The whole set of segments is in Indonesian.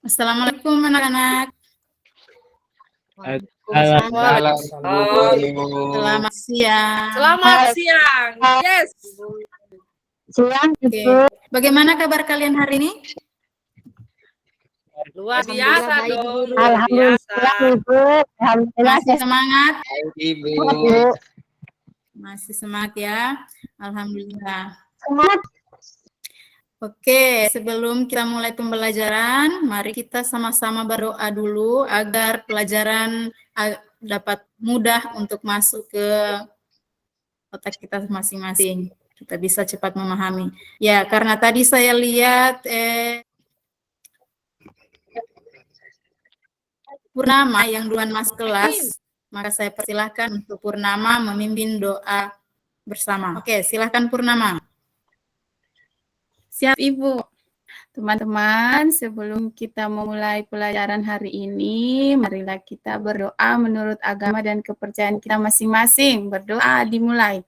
Assalamualaikum anak-anak. Waalaikumsalam. Selamat siang. Selamat siang. Yes. Siang, Oke. Ibu. Bagaimana kabar kalian hari ini? Luar biasa dong. Luar Alhamdulillah, biasa. Ibu. Alhamdulillah, Masih semangat? Ibu. Ibu. Masih semangat ya. Alhamdulillah. Semangat. Oke, sebelum kita mulai pembelajaran, mari kita sama-sama berdoa dulu agar pelajaran dapat mudah untuk masuk ke otak kita masing-masing. Kita bisa cepat memahami. Ya, karena tadi saya lihat Purnama yang duluan masuk kelas, maka saya persilahkan untuk Purnama memimpin doa bersama. Oke, silahkan Purnama. Siap, Ibu. Teman-teman, sebelum kita memulai pelajaran hari ini, marilah kita berdoa menurut agama dan kepercayaan kita masing-masing. Berdoa dimulai.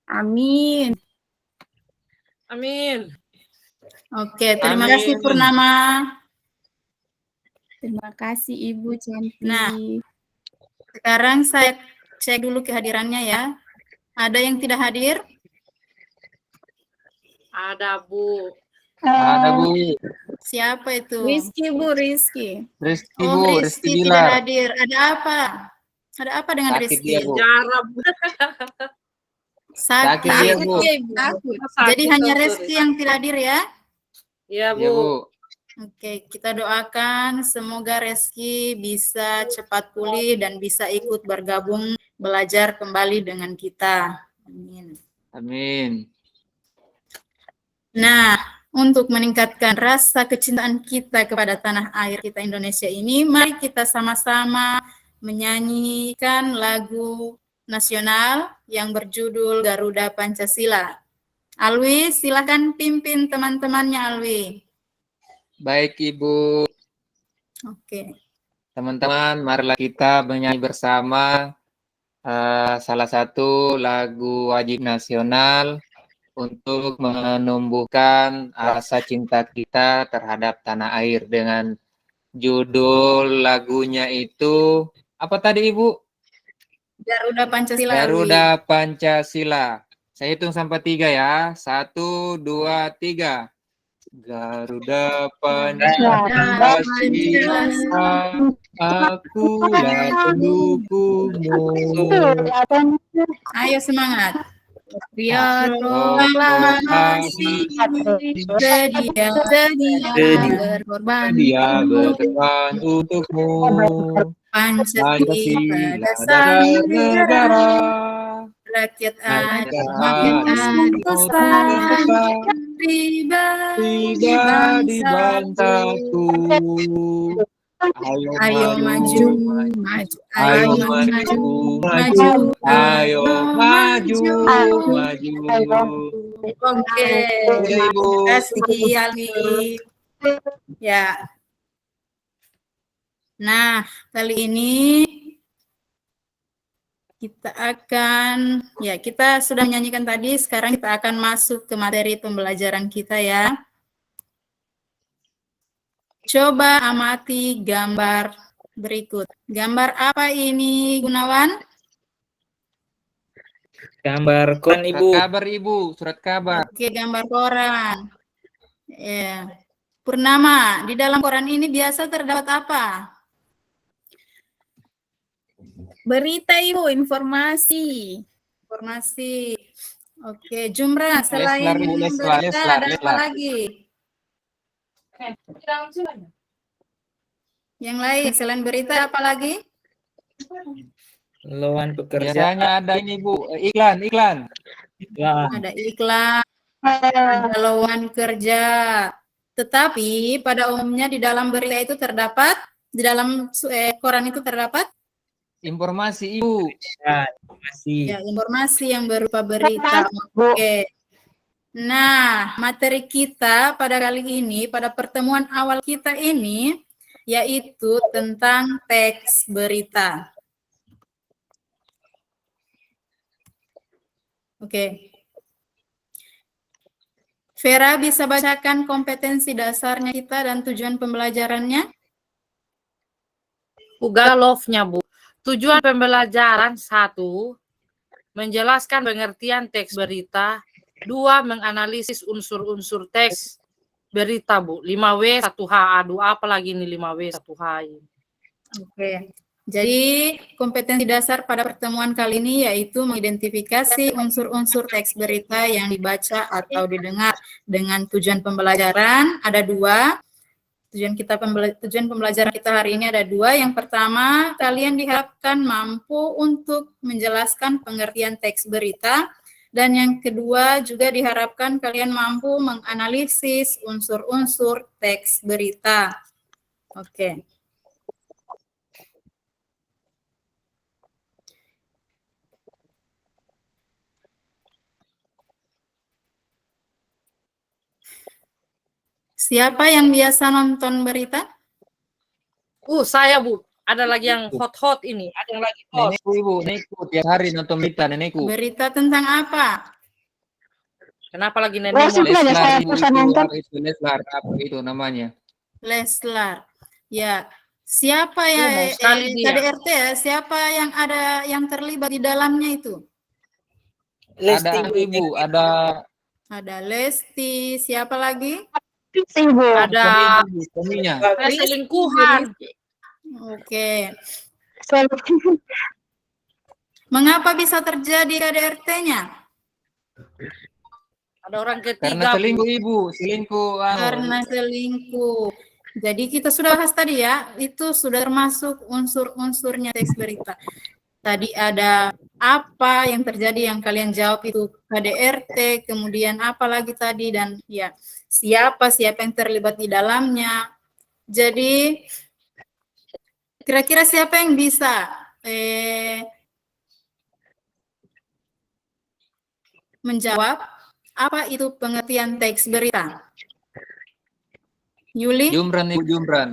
Amin. Amin. Oke, terima kasih Purnama. Terima kasih, Ibu cantik. Nah, sekarang saya cek dulu kehadirannya ya. Ada yang tidak hadir? Ada, Bu. Ada, Bu. Siapa itu? Rizky, Bu, Rizky. Rizky, Oh, Bu. Rizky tidak Bilar. hadir. Ada apa? Ada apa dengan Sakit Rizky? dia, Bu. Jarang. Sakit dia, Bu. Takut. Jadi hanya Rizky yang tidak hadir ya? Iya, Iya, Bu. Bu. Oke, kita doakan semoga Rizky bisa cepat pulih dan bisa ikut bergabung belajar kembali dengan kita. Amin. Amin. Nah, untuk meningkatkan rasa kecintaan kita kepada tanah air kita Indonesia ini, mari kita sama-sama menyanyikan lagu nasional yang berjudul Garuda Pancasila. Alwi, silakan pimpin teman-temannya, Alwi. Baik, Ibu. Oke. Teman-teman, marilah kita menyanyi bersama salah satu lagu wajib nasional untuk menumbuhkan rasa cinta kita terhadap tanah air dengan judul lagunya itu apa tadi, Ibu? Garuda Pancasila. Garuda Pancasila. Saya hitung sampai 3 ya. 1, 2, 3. Garuda Pancasila, akulah pendukungmu. Ayo semangat. Biar Proklamasi sedia berkorban Dia berkorban untukmu. Pancasila Pancasila dasar dasar negara. rakyat adil Pribadi bangsaku. Ayo maju, ayo maju, ayo maju. Oke, terima kasih Alwi. Ya. Nah, kali ini kita sudah menyanyikan tadi, sekarang kita akan masuk ke materi pembelajaran kita ya. Coba amati gambar berikut. Gambar apa ini, Gunawan? Gambar koran, Ibu. Kabar, Ibu, surat kabar. Oke, gambar koran. Ya. Purnama, di dalam koran ini biasa terdapat apa? berita, Ibu, informasi. Informasi. Oke, Jumra, selain Leslar, berita ada apa lagi? Yang lain, selain berita apa lagi? Lowongan pekerjaan. Biasanya ada ini, Bu, iklan. Ada iklan, ada lowongan kerja. Tetapi pada umumnya di dalam berita itu terdapat, di dalam koran itu terdapat informasi, Ibu. ya, informasi yang berupa berita. Oke. Nah, materi kita pada kali ini, pada pertemuan awal kita ini, yaitu tentang teks berita. Oke. Vera bisa bacakan kompetensi dasarnya kita dan tujuan pembelajarannya? Pugalovnya, Bu. Tujuan pembelajaran 1, menjelaskan pengertian teks berita. 2, menganalisis unsur-unsur teks berita, Bu. 5W 1H. Aduh, apa lagi ini 5W 1H ini? Oke. Jadi kompetensi dasar pada pertemuan kali ini yaitu mengidentifikasi unsur-unsur teks berita yang dibaca atau didengar dengan tujuan pembelajaran. Ada 2. Tujuan pembelajaran kita hari ini ada 2. Yang pertama, kalian diharapkan mampu untuk menjelaskan pengertian teks berita. Dan yang kedua juga diharapkan kalian mampu menganalisis unsur-unsur teks berita. Oke. Siapa yang biasa nonton berita? Saya, Bu. Ada lagi yang hot-hot ini. Ada yang lagi hot. Nenekku Ibu, nenekku tiap hari nonton berita nenekku. Berita tentang apa? Kenapa lagi nenek Wasit mau? aja saya Ibu, susah nonton. itu Leslar, apa itu namanya? Leslar. Ya. Siapa ya Mau sekali dia. KDRT ya? Siapa yang ada yang terlibat di dalamnya itu? Ada Ibu, Ada Lesti, siapa lagi? Ibu. Ada suaminya. selingkuhan. Oke. Mengapa bisa terjadi KDRT-nya? Ada orang Karena ketiga. selingkuh Ibu, selingkuh. Karena selingkuh. Jadi kita sudah bahas tadi ya, itu sudah termasuk unsur-unsurnya teks berita. Tadi ada apa yang terjadi yang kalian jawab itu KDRT, kemudian apa lagi tadi, dan ya siapa yang terlibat di dalamnya. Jadi kira-kira siapa yang bisa menjawab apa itu pengertian teks berita? Yuli? Jumran Ibu, Jumran.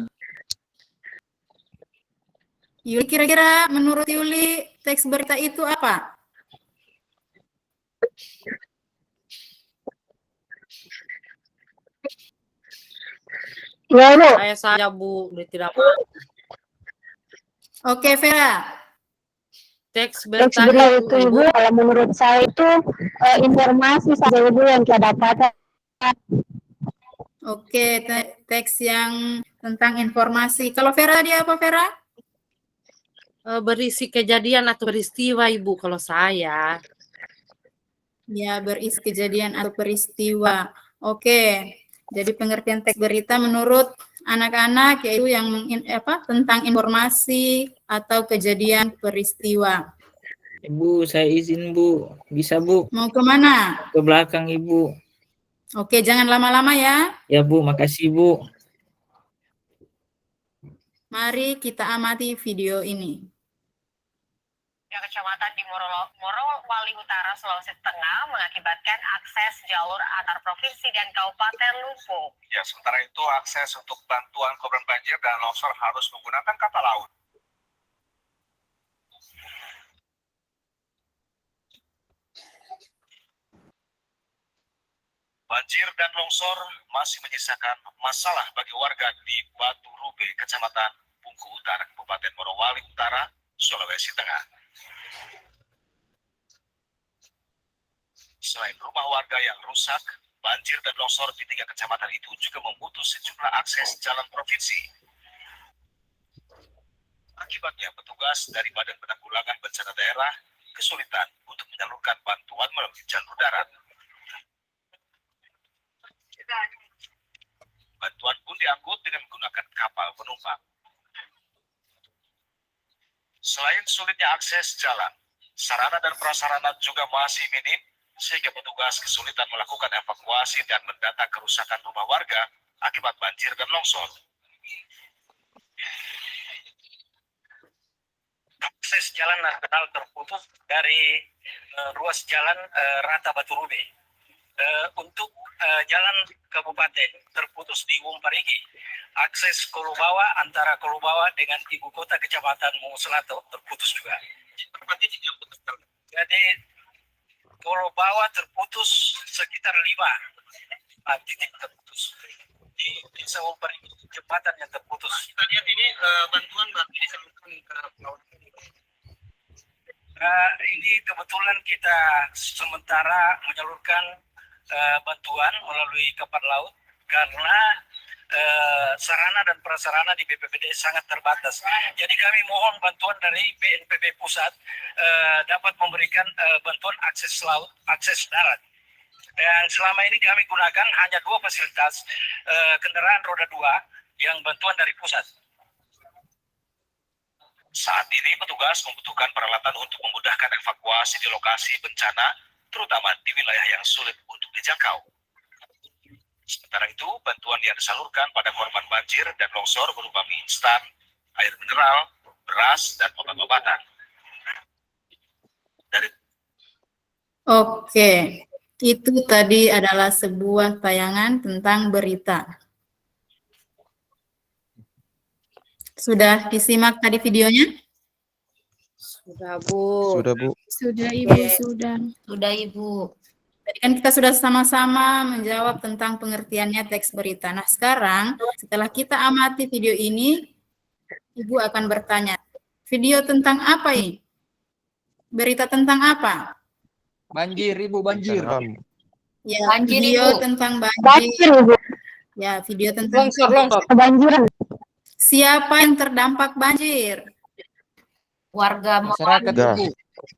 Yuli, kira-kira menurut Yuli teks berita itu apa? Ya, Bu. Saya Bu, dia tidak mau. Oke, Vera. Teks Teks berita berita itu, itu, Ibu. Ibu, kalau menurut saya itu informasi saja, Ibu, yang kita dapatkan. Oke, teks yang tentang informasi. Kalau Vera dia apa, Vera? Berisi kejadian atau peristiwa, Ibu, kalau saya. Ya, berisi kejadian atau peristiwa. Oke. Jadi pengertian teks berita menurut anak-anak yaitu yang tentang informasi atau kejadian peristiwa. Ibu, saya izin, Bu. Bisa, Bu? Mau kemana? Ke belakang, Ibu. Oke, jangan lama-lama ya. Ya, Bu. Makasih, Bu. Mari kita amati video ini. Kecamatan di Morowali Utara, Sulawesi Tengah mengakibatkan akses jalur antar provinsi dan kabupaten lumpuh. Ya, sementara itu akses untuk bantuan korban banjir dan longsor harus menggunakan kapal laut. Banjir dan longsor masih menyisakan masalah bagi warga di Batu Rube, Kecamatan Bungku Utara, Kabupaten Morowali Utara, Sulawesi Tengah. Selain rumah warga yang rusak, banjir dan longsor di 3 kecamatan itu juga memutus sejumlah akses jalan provinsi. Akibatnya, petugas dari Badan Penanggulangan Bencana Daerah kesulitan untuk menyalurkan bantuan melalui jalur darat. Bantuan pun diangkut dengan menggunakan kapal penumpang. Selain sulitnya akses jalan, sarana dan prasarana juga masih minim, sehingga petugas kesulitan melakukan evakuasi dan mendata kerusakan rumah warga akibat banjir dan longsor. Akses jalan nasional terputus dari ruas jalan Rata Batu Rube. Untuk jalan kabupaten terputus di Wumparigi. Akses Kolubawa antara Kolubawa dengan ibu kota kecamatan Munguselato terputus juga. Jadi Kolubawa terputus sekitar 5 titik terputus di desa Womparigi, jembatan yang terputus. Kita lihat ini bantuan berarti disalurkan ke Pulau. Ini kebetulan kita sementara menyalurkan bantuan melalui kapal laut karena sarana dan prasarana di BPBD sangat terbatas. Jadi kami mohon bantuan dari BNPB pusat dapat memberikan bantuan akses laut, akses darat. Dan selama ini kami gunakan hanya 2 fasilitas kendaraan roda 2 yang bantuan dari pusat. Saat ini petugas membutuhkan peralatan untuk memudahkan evakuasi di lokasi bencana, terutama di wilayah yang sulit untuk dijangkau. Sementara itu, bantuan yang disalurkan pada korban banjir dan longsor berupa mie instan, air mineral, beras, dan obat-obatan. Oke, itu tadi adalah sebuah tayangan tentang berita. Sudah disimak tadi videonya? Sudah, Bu. Sudah, Bu. Sudah Ibu, Oke. sudah. Sudah, Ibu. Tadi kan kita sudah sama-sama menjawab tentang pengertiannya teks berita. Nah, sekarang setelah kita amati video ini, Ibu akan bertanya, video tentang apa ini? Berita tentang apa? Banjir, Ibu, banjir. Bencana alam. Ya, Banjir, video Ibu. tentang Banjir, banjir. Ibu. Ya, video tentang Longsor. Kebanjiran. siapa yang terdampak banjir? Warga Masyarakat, Dah. Ibu.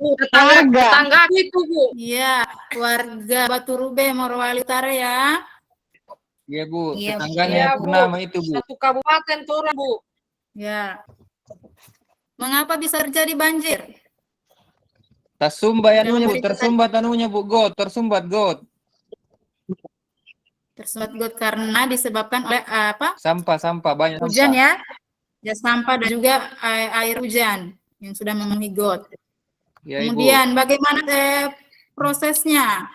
Bu, tetangga Warga. itu, Bu. Iya, warga Batu Rube, Morowali Utara ya. Iya, Bu. Iya, Tetangganya iya, yang Bu. bernama itu, Bu. Satu kabupaten turun, Bu. Ya. Mengapa bisa terjadi banjir? Tersumbat anunya, Bu. Berita Tersumbat anunya, Bu. Got. Tersumbat got. Tersumbat got karena disebabkan oleh apa? Sampah banyak Hujan sampah. ya sampah dan juga air hujan yang sudah memenuhi got. Ya, Ibu. Kemudian bagaimana prosesnya?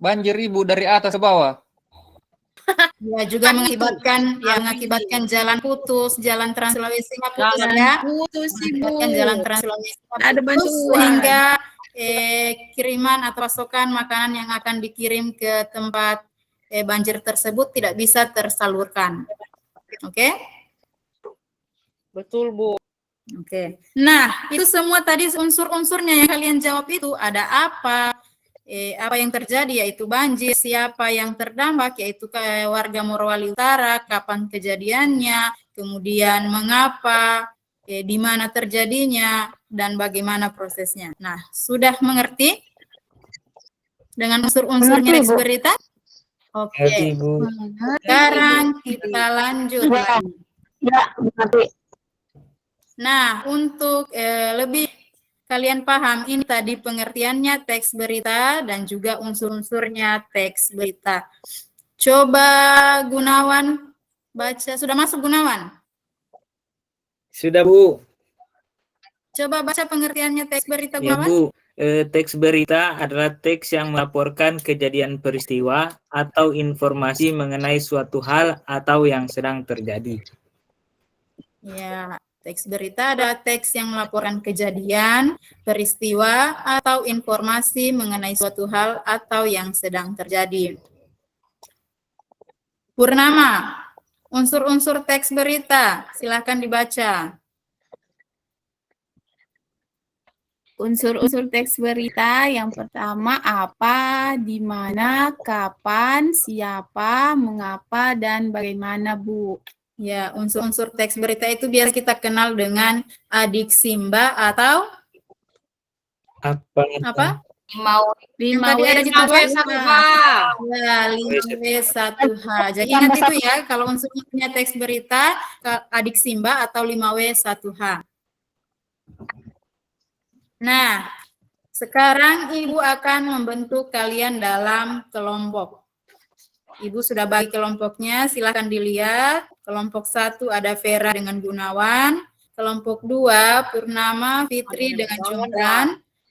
Banjir, Ibu, dari atas ke bawah. Ya juga mengakibatkan jalan putus, jalan Trans Sulawesi putus ya. Putus Ibu. Mengakibatkan jalan Trans Sulawesi Ada putus bantuan. sehingga kiriman atau pasokan makanan yang akan dikirim ke tempat banjir tersebut tidak bisa tersalurkan. Oke? Betul, Bu. Oke. Nah, itu semua tadi unsur-unsurnya yang kalian jawab itu ada apa? Apa yang terjadi yaitu banjir, siapa yang terdampak yaitu warga Morowali Utara, kapan kejadiannya, kemudian mengapa, di mana terjadinya, dan bagaimana prosesnya. Nah, sudah mengerti dengan unsur-unsurnya Mengerti, teks Bu. berita? Oke. Ngerti, Bu. Sekarang kita lanjut Ya. lagi. Ya, nanti. Nah, untuk lebih kalian paham, ini tadi pengertiannya teks berita dan juga unsur-unsurnya teks berita. Coba Gunawan baca. Sudah masuk Gunawan? Sudah, Bu. Coba baca pengertiannya teks berita Ya, Gunawan. Bu. Teks berita adalah teks yang melaporkan kejadian peristiwa atau informasi mengenai suatu hal atau yang sedang terjadi. Ya, teks berita adalah teks yang melaporkan kejadian, peristiwa, atau informasi mengenai suatu hal atau yang sedang terjadi. Purnama, unsur-unsur teks berita, silakan dibaca. Unsur-unsur teks berita yang pertama apa, di mana, kapan, siapa, mengapa, dan bagaimana, Bu. Ya, unsur-unsur teks berita itu biasa kita kenal dengan adik Simba atau apa? Mau 5W tadi ada di tas 5W1H. Ya, 5W1H. Jadi ingat itu ya, kalau unsurnya teks berita, adik Simba atau 5W1H. Nah, sekarang Ibu akan membentuk kalian dalam kelompok. Ibu sudah bagi kelompoknya, silakan dilihat. Kelompok 1 ada Vera dengan Gunawan. Kelompok 2, Purnama, Fitri dengan Jumran.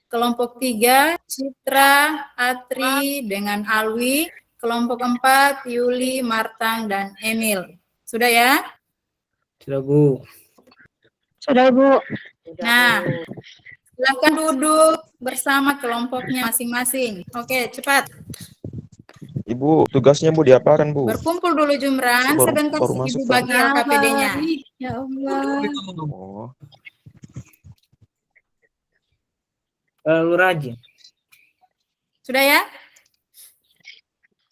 Kelompok 3, Citra, Atri dengan Alwi. Kelompok 4, Yuli, Martang, dan Emil. Sudah ya? Sudah, Bu. sudah, Bu. Nah, Silakan duduk bersama kelompoknya masing-masing. Oke, cepat. Ibu, tugasnya Bu diapakan Bu? Berkumpul dulu Jumran, Baru- sebentar baru Ibu masuk, bagi LKPD-nya. Ya Allah. Oh, Terlalu rajin. Sudah ya?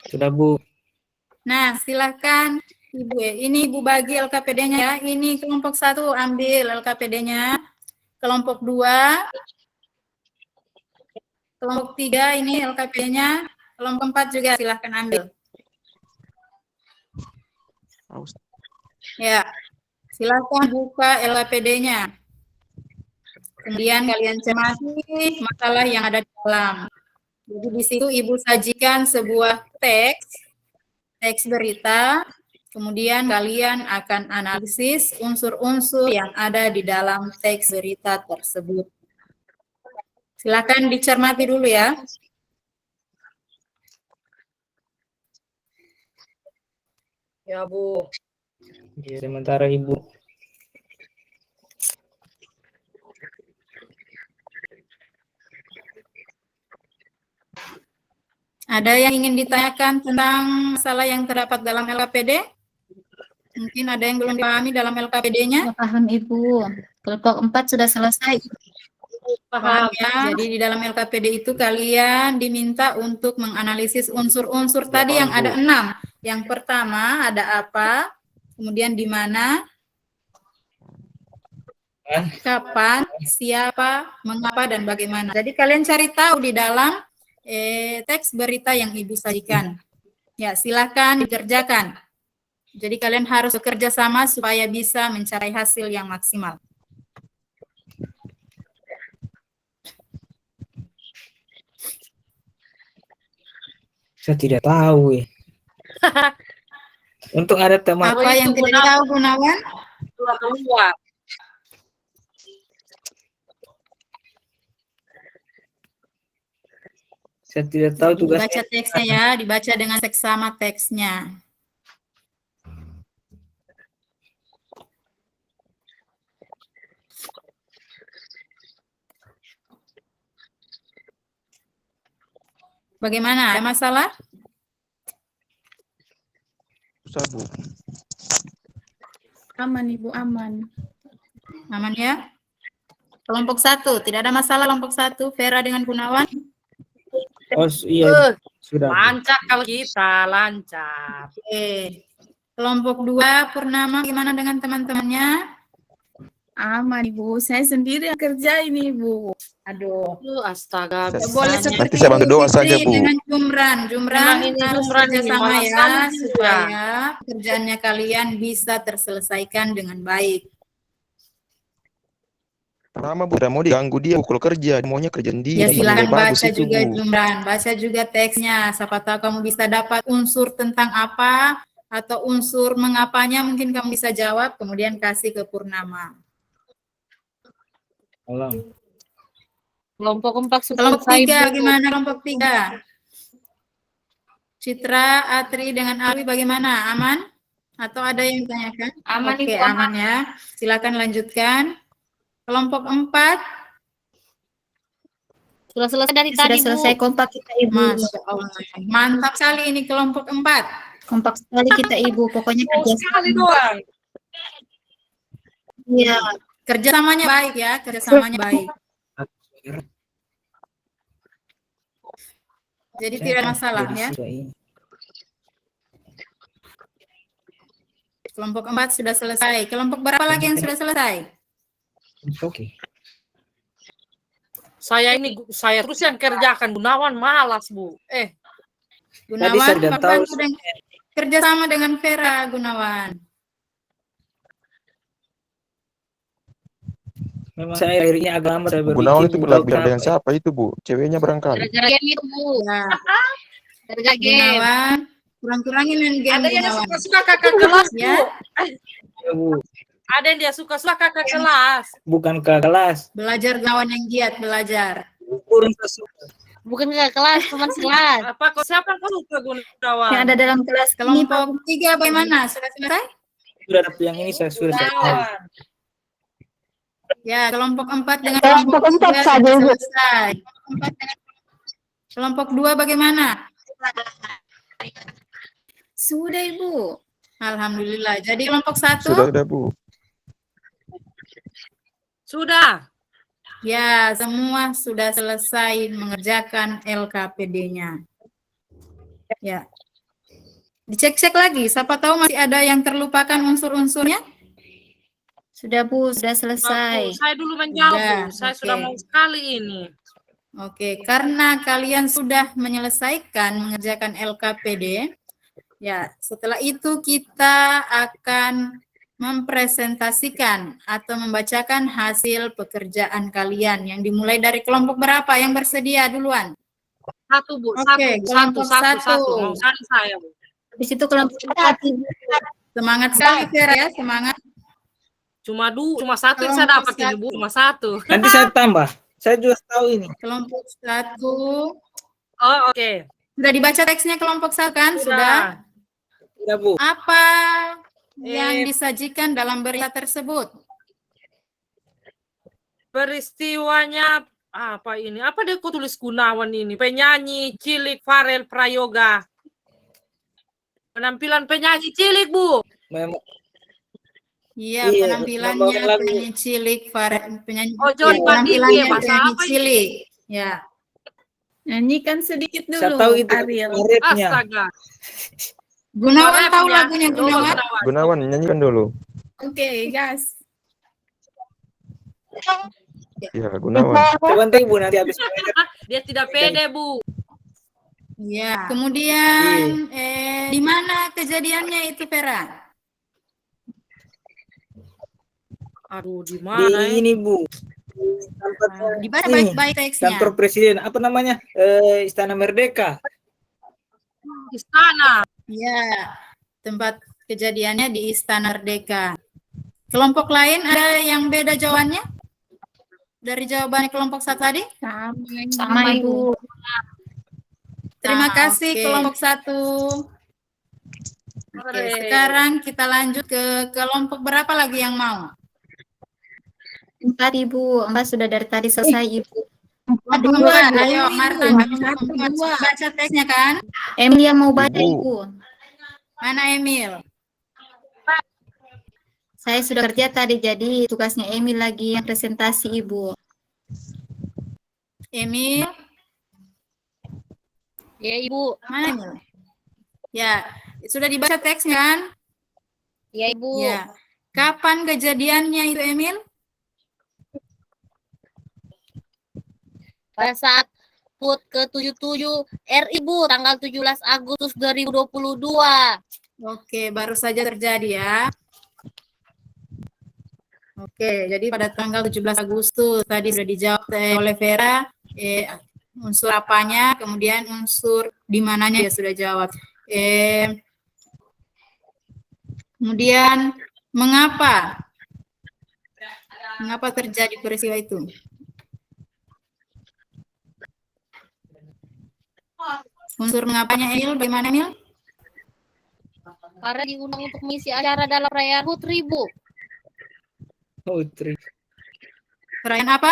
Sudah Bu. Nah, silakan Ibu. Ini Ibu bagi LKPD-nya ya. Ini kelompok 1 ambil LKPD-nya. Kelompok 2, kelompok 3 ini LKPD-nya. Kelompok 4 juga silakan ambil. aus. Ya, silakan buka LKPD-nya. Kemudian kalian cermati masalah yang ada di dalam. Jadi di situ Ibu sajikan sebuah teks berita, kemudian kalian akan analisis unsur-unsur yang ada di dalam teks berita tersebut. Silakan dicermati dulu ya. Ya, Bu. Ya, sementara Ibu. Ada yang ingin ditanyakan tentang masalah yang terdapat dalam LKPD? Mungkin ada yang belum dipahami dalam LKPD-nya? Paham Ibu. Kelompok 4 sudah selesai. Paham ya? Jadi di dalam LKPD itu kalian diminta untuk menganalisis unsur-unsur tadi yang ada 6. Yang pertama ada apa, kemudian di mana, kapan, siapa, mengapa, dan bagaimana. Jadi kalian cari tahu di dalam teks berita yang Ibu sajikan. Ya, silakan dikerjakan. Jadi kalian harus bekerja sama supaya bisa mencari hasil yang maksimal. Saya tidak tahu ya. Untuk ada teman. Apa yang tidak tahu Gunawan? Keluar. Saya tidak tahu tugasnya. Dibaca teksnya ya, dibaca dengan seksama teksnya. Bagaimana? Ada masalah? Susah Bu. Aman Ibu, aman. Aman ya? Kelompok 1, tidak ada masalah kelompok 1. Vera dengan Gunawan? Oh iya, sudah. Bu. Lancar kalau kita, lancar. Oke. Kelompok 2, Purnama gimana dengan teman-temannya? Aman Ibu. Saya sendiri yang kerja ini Ibu. Aduh. Astaga. Saya- Boleh bisanya. seperti Nanti saya bantu doa Fitri saja, Bu. dengan Jumran. Jumran Memang ini harus Jumran ini kerjasama malas ya, sekali, supaya pekerjaannya kalian bisa terselesaikan dengan baik. Pertama Bu, udah mau diganggu dia Bu, kalau kerja, maunya kerjaan dia. Ya silakan Nilai bagus baca itu, juga Bu. Jumran, baca juga teksnya. Siapa tahu kamu bisa dapat unsur tentang apa atau unsur mengapanya, mungkin kamu bisa jawab, kemudian kasih ke Purnama. Tolong. Kelompok 4 sudah Kelompok selesai. 3 Bu. bagaimana kelompok 3? Citra, Atri dengan Alwi bagaimana? Aman? Atau ada yang ditanyakan? Aman, Oke, Ibu, aman ya. Silakan lanjutkan. Kelompok 4, Sudah selesai dari sudah tadi selesai Bu. kompak kita Ibu. Masya Allah. Mantap sekali ini kelompok 4. Kompak sekali kita Ibu. Pokoknya Oh, sekali doang. Iya. Kerjasamanya baik ya, kerjasamanya baik. Jadi tidak masalah Jadi ya. sudah ini. Kelompok 4 sudah selesai. Kelompok berapa lagi yang sudah selesai? Oke. Saya terus yang kerjakan, Gunawan malas, Bu. Gunawan, saya tidak Bapak tahu. sudah kerjasama dengan Vera Gunawan. Memang saya akhirnya agama saya berpikir. Gunawan itu tahu berlagu dengan kenapa. siapa itu Bu? Ceweknya barangkali. Gara-gara game itu Bu. Ya, Gara-gara game. Gunawan, kurang-kurangin main game Ada yang Gunawan. suka-suka kakak kelas, Bu. Ya, Ya, Bu. Ada yang dia suka-suka kakak kelas. Bukan ke kelas. belajar Gunawan yang giat, belajar. Kurang sesuka. Bukan ke kelas, teman kelas. Apa kok siapa kamu ke Gunawan? Yang ada dalam kelas ini Pak. Kelompok 3 bagaimana? Sudah selesai? Sudah ada yang ini saya sudah selesai. Gunawan. Ya, kelompok 4 dengan Kelompok kelompok 4 3 saja, sudah Ibu. selesai. Kelompok 2 bagaimana? Sudah, Ibu. Alhamdulillah. Jadi kelompok 1? Sudah, Bu. Sudah. Ya, semua sudah selesai mengerjakan LKPD-nya. Ya. Dicek-cek lagi, siapa tahu masih ada yang terlupakan unsur-unsurnya? Sudah, Bu, sudah selesai. Saya dulu menjawab, Sudah, Bu. Saya oke. sudah mau sekali ini. Oke, karena kalian sudah menyelesaikan mengerjakan LKPD, ya, setelah itu kita akan mempresentasikan atau membacakan hasil pekerjaan kalian yang dimulai dari kelompok berapa yang bersedia duluan? Satu, Bu. Oke, kelompok Satu. Mau sekali saya, Bu. Habis itu kelompok 4, Ibu. Semangat sekali Vera ya, semangat. Cuma satu yang saya Kelompok dapat ini, Bu. satu. Cuma satu. Nanti saya tambah. Saya juga tahu ini. Kelompok 1. Oh, oke. Sudah dibaca teksnya kelompok 1 kan? Sudah. Sudah, Bu. Apa yang disajikan dalam berita tersebut? Peristiwanya apa ini? Apa dia kok tulis Gunawan ini? Penyanyi cilik Farel Prayoga. Penampilan penyanyi cilik, Bu. Memang Iya, Iya, penampilannya membawakan lagu. penyanyi cilik, penyanyi Oh, John Bandit penampilannya ya, bahasa penyanyi apa ini? cilik. Ya, Nyanyikan sedikit saya dulu, tahu itu Ariel. rapnya. Astaga. Gunawan tahu Rapnya. lagunya Coba Gunawan? Gunawan, nyanyikan dulu. Oke, gas. Ya, Gunawan. Coba nanti Bu nanti habis mendengar. Dia tidak pede, Bu. Iya. Kemudian di mana kejadiannya itu Vera? Aduh, di Di mana ya? ini Bu. Dibaca Ini, baik-baik teksnya. Kantor Presiden. Apa namanya? Istana Merdeka. Istana. Ya, tempat kejadiannya di Istana Merdeka. Kelompok lain ada yang beda jawabannya? Dari jawaban kelompok 1 tadi? Sama, Ibu. Terima kasih Oke. kelompok 1. Oke, sekarang kita lanjut ke kelompok berapa lagi yang mau? 4, Ibu. 4 sudah dari tadi selesai, Ibu. Dua, ayo Marta, Satu, dua. baca teksnya kan? Emil yang mau baca, Ibu. Ibu. Mana Emil? Saya sudah kerja tadi, jadi tugasnya Emil lagi yang presentasi, Ibu. Emil, Ya, Ibu. mana Emil? Ya, sudah dibaca teksnya kan? Ya, Ibu. Ya. Kapan kejadiannya itu Emil? Pada saat HUT ke-77 RI, Bu, tanggal 17 Agustus 2022. Oke, baru saja terjadi ya. Oke, jadi pada tanggal 17 Agustus tadi sudah dijawab oleh Vera, unsur apanya, kemudian unsur di mananya dia sudah jawab. Kemudian mengapa terjadi peristiwa itu? Unsur mengapanya Emil, bagaimana Emil? Karena diundang untuk mengisi acara dalam perayaan HUT, Bu. Putri. Perayaan apa?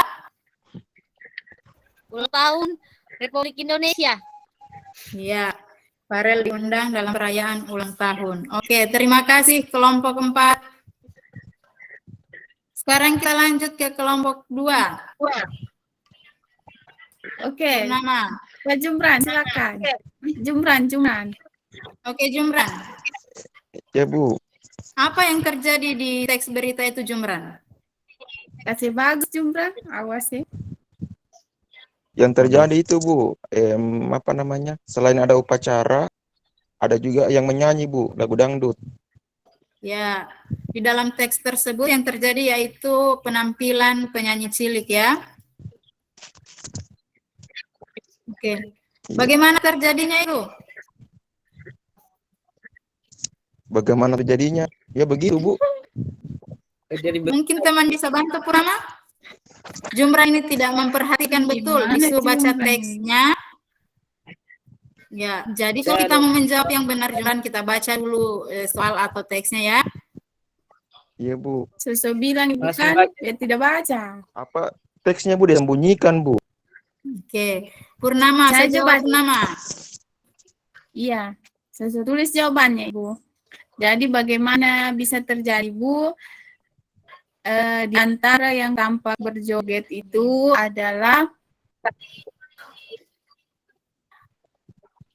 Ulang tahun Republik Indonesia. Iya, Farel diundang dalam perayaan ulang tahun. Oke, terima kasih kelompok 4. Sekarang kita lanjut ke kelompok 2. Oke, Nama. Pak Jumran, silakan. Jumran. Oke, Jumran. Ya, Bu. Apa yang terjadi di teks berita itu, Jumran? Kasih bagus, Jumran. Awas ya. Yang terjadi itu, Bu, apa namanya? Selain ada upacara, ada juga yang menyanyi, Bu, lagu dangdut. Ya, di dalam teks tersebut yang terjadi yaitu penampilan penyanyi cilik ya. Oke. Bagaimana terjadinya itu? Bagaimana terjadinya? Ya begitu, Bu. Mungkin teman bisa bantu Purama? Jumran ini tidak memperhatikan betul, disuruh baca teksnya. Ya, jadi kalau kita mau menjawab yang benar Jumran, kita baca dulu soal atau teksnya ya. Iya, Bu. Susu bilang ibu Langsung kan, baca. ya tidak baca. Apa teksnya, Bu, disembunyikan, Bu? Oke, Purnama, Saya saya jawab jawab. Purnama. Iya, saya tulis jawabannya Ibu. Jadi bagaimana bisa terjadi Bu? Di antara yang tampak berjoget itu adalah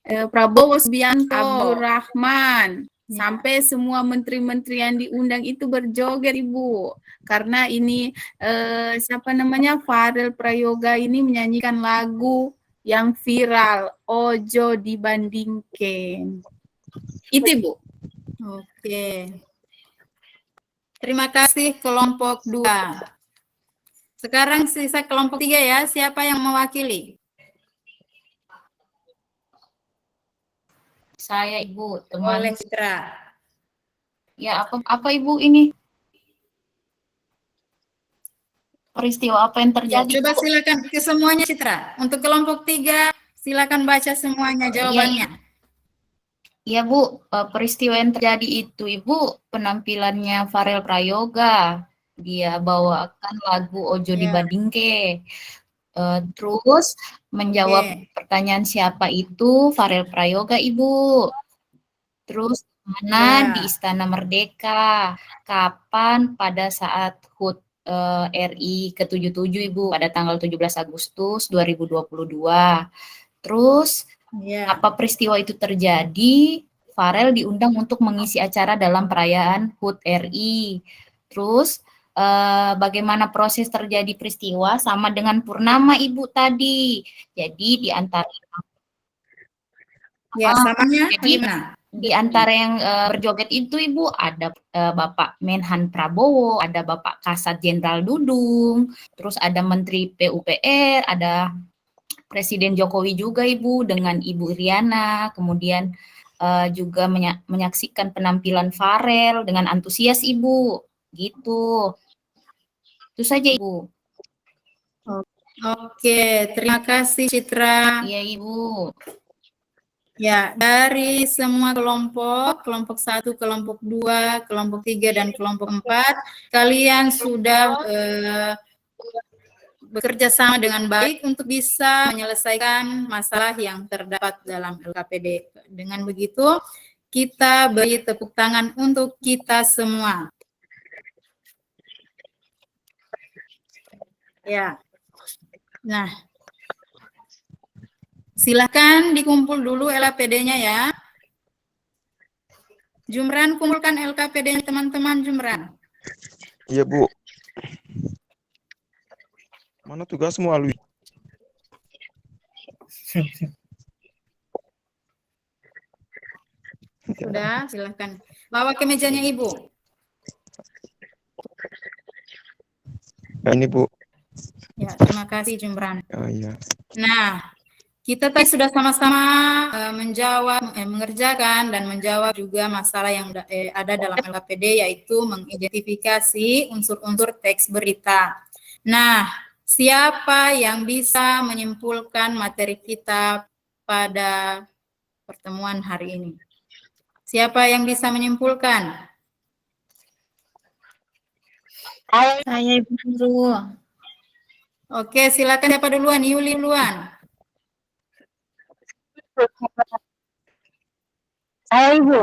Prabowo Subianto, Abdurrahman, sampai semua menteri-menteri yang diundang itu berjoget Ibu. Karena ini siapa namanya Farel Prayoga ini menyanyikan lagu yang viral, Ojo Dibandingkan. Itu Ibu. Oke. Terima kasih kelompok 2. Sekarang sisa kelompok 3 ya. Siapa yang mewakili? Saya Ibu, Oleh teman. Citra. Ya, apa Ibu ini? Peristiwa apa yang Ya, terjadi? coba Bu? silakan ke semuanya Citra. Untuk kelompok 3, silakan baca semuanya jawabannya. Iya Bu, peristiwa yang terjadi itu Ibu, penampilannya Farel Prayoga. Dia bawakan lagu Ojo Dibandingke. Terus menjawab pertanyaan siapa itu Farel Prayoga Ibu. Terus mana di Istana Merdeka? Kapan? Pada saat HUT RI ke-77 Ibu, pada tanggal 17 Agustus 2022. Terus apa peristiwa itu terjadi? Farel diundang untuk mengisi acara dalam perayaan HUT RI. Terus bagaimana proses terjadi peristiwa sama dengan Purnama Ibu tadi. Jadi di antara di antara yang berjoget itu Ibu ada Bapak Menhan Prabowo, ada Bapak Kasat Jenderal Dudung, terus ada Menteri PUPR, ada Presiden Jokowi juga Ibu dengan Ibu Iriana, kemudian juga menyaksikan penampilan Farel dengan antusias Ibu, gitu. Itu saja Ibu. Oke, terima kasih Citra. Iya Ibu. Ya, dari semua kelompok 1, kelompok 2, kelompok 3, dan kelompok 4, kalian sudah bekerja sama dengan baik untuk bisa menyelesaikan masalah yang terdapat dalam LKPD. Dengan begitu, kita beri tepuk tangan untuk kita semua. Ya. Nah, silakan dikumpul dulu LKPD-nya ya. Jumran, kumpulkan LKPD-nya teman-teman Jumran. Iya, Bu. Mana tugasmu, Alwi? Sudah, silakan. Bawa ke mejanya Ibu. Nah, ini, Bu. Ya, terima kasih Jumran. Oh, iya. Nah, kita tadi sudah sama-sama mengerjakan dan menjawab juga masalah yang ada dalam LKPD, yaitu mengidentifikasi unsur-unsur teks berita. Nah, siapa yang bisa menyimpulkan materi kita pada pertemuan hari ini? Siapa yang bisa menyimpulkan? Saya Ibu Guru. Oke, silakan siapa duluan? Yuli duluan. Saya Ibu.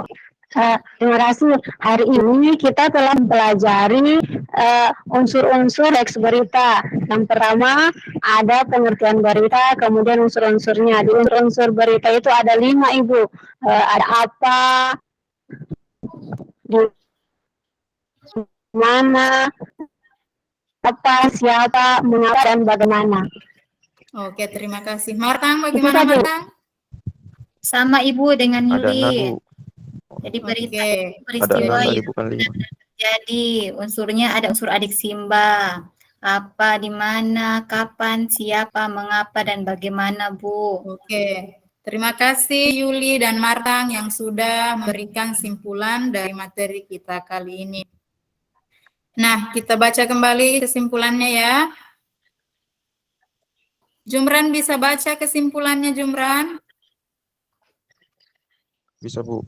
Terima kasih. Hari ini kita telah mempelajari unsur-unsur teks berita. Yang pertama ada pengertian berita, kemudian unsur-unsurnya. Di unsur-unsur berita itu ada 5 Ibu. Ada apa, di mana, apa, siapa, mengapa, dan bagaimana. Oke, terima kasih. Martang, bagaimana Martang? Sama Ibu dengan Ada Yuli. nabu. Jadi berita Ada peristiwa 6 tadi, yang bukan 5. terjadi. Unsurnya ada unsur adik Simba. Apa, di mana, kapan, siapa, mengapa, dan bagaimana, Bu. Oke. Terima kasih Yuli dan Martang yang sudah memberikan simpulan dari materi kita kali ini. Nah, kita baca kembali kesimpulannya ya. Jumran bisa baca kesimpulannya, Jumran? Bisa, Bu.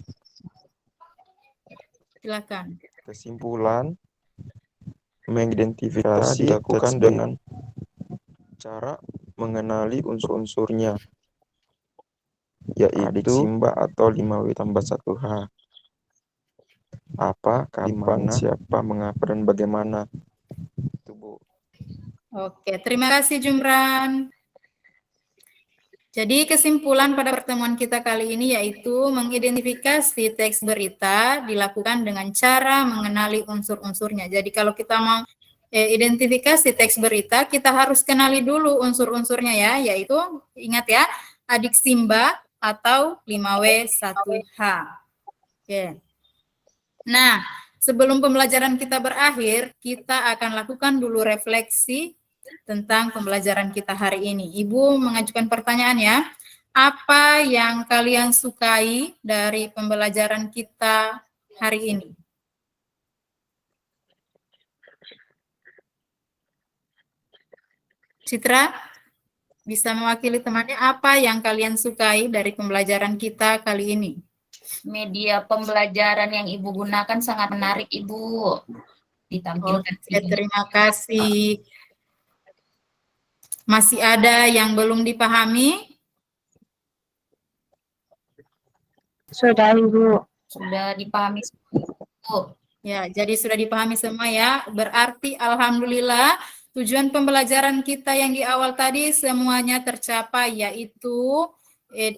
Silakan. Kesimpulan, Mengidentifikasi dilakukan dengan cara mengenali unsur-unsurnya, yaitu Simba atau 5W tambah 1H. Apa, kapan, siapa, mengapa, dan bagaimana. Itu, Bu. Oke, terima kasih Jumran. Jadi kesimpulan pada pertemuan kita kali ini yaitu mengidentifikasi teks berita dilakukan dengan cara mengenali unsur-unsurnya. Jadi kalau kita mau identifikasi teks berita, kita harus kenali dulu unsur-unsurnya ya, yaitu ingat ya, adik Simba atau 5W1H. Oke. Nah, sebelum pembelajaran kita berakhir, kita akan lakukan dulu refleksi tentang pembelajaran kita hari ini. Ibu mengajukan pertanyaan ya, apa yang kalian sukai dari pembelajaran kita hari ini? Citra, bisa mewakili temannya, apa yang kalian sukai dari pembelajaran kita kali ini? Media pembelajaran yang Ibu gunakan sangat menarik, Ibu. Ditampilkan. Oke, terima kasih. Masih ada yang belum dipahami? Sudah, Ibu. Sudah dipahami semua. Ya, jadi sudah dipahami semua ya. Berarti alhamdulillah tujuan pembelajaran kita yang di awal tadi semuanya tercapai, yaitu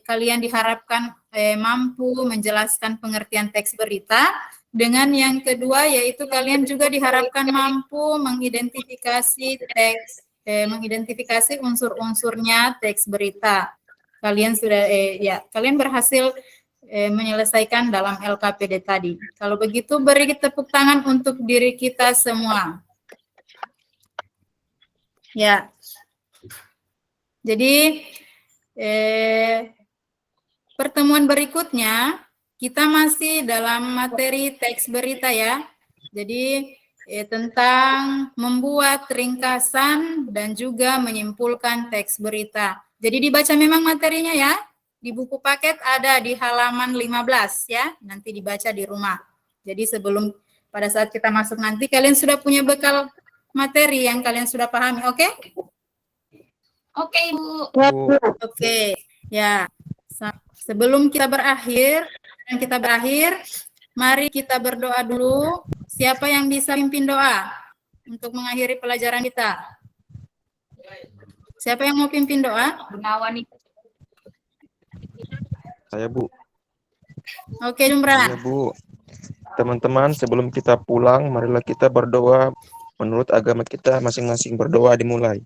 kalian diharapkan mampu menjelaskan pengertian teks berita. Dengan yang kedua yaitu kalian juga diharapkan mampu mengidentifikasi teks, mengidentifikasi unsur-unsurnya teks berita. Kalian sudah kalian berhasil menyelesaikan dalam LKPD tadi. Kalau begitu beri tepuk tangan untuk diri kita semua. Ya. Jadi pertemuan berikutnya kita masih dalam materi teks berita ya. Jadi tentang membuat ringkasan dan juga menyimpulkan teks berita. Jadi dibaca memang materinya ya. Di buku paket ada di halaman 15 ya. Nanti dibaca di rumah. Jadi sebelum pada saat kita masuk nanti kalian sudah punya bekal materi yang kalian sudah pahami, oke? Oke, Ibu. Oke. Ya. Sebelum kita berakhir, mari kita berdoa dulu. Siapa yang bisa pimpin doa untuk mengakhiri pelajaran kita? Siapa yang mau pimpin doa? Gunawan. Saya, Bu. Oke, Jumran. Iya, Bu. Teman-teman, sebelum kita pulang, marilah kita berdoa menurut agama kita masing-masing. Berdoa dimulai.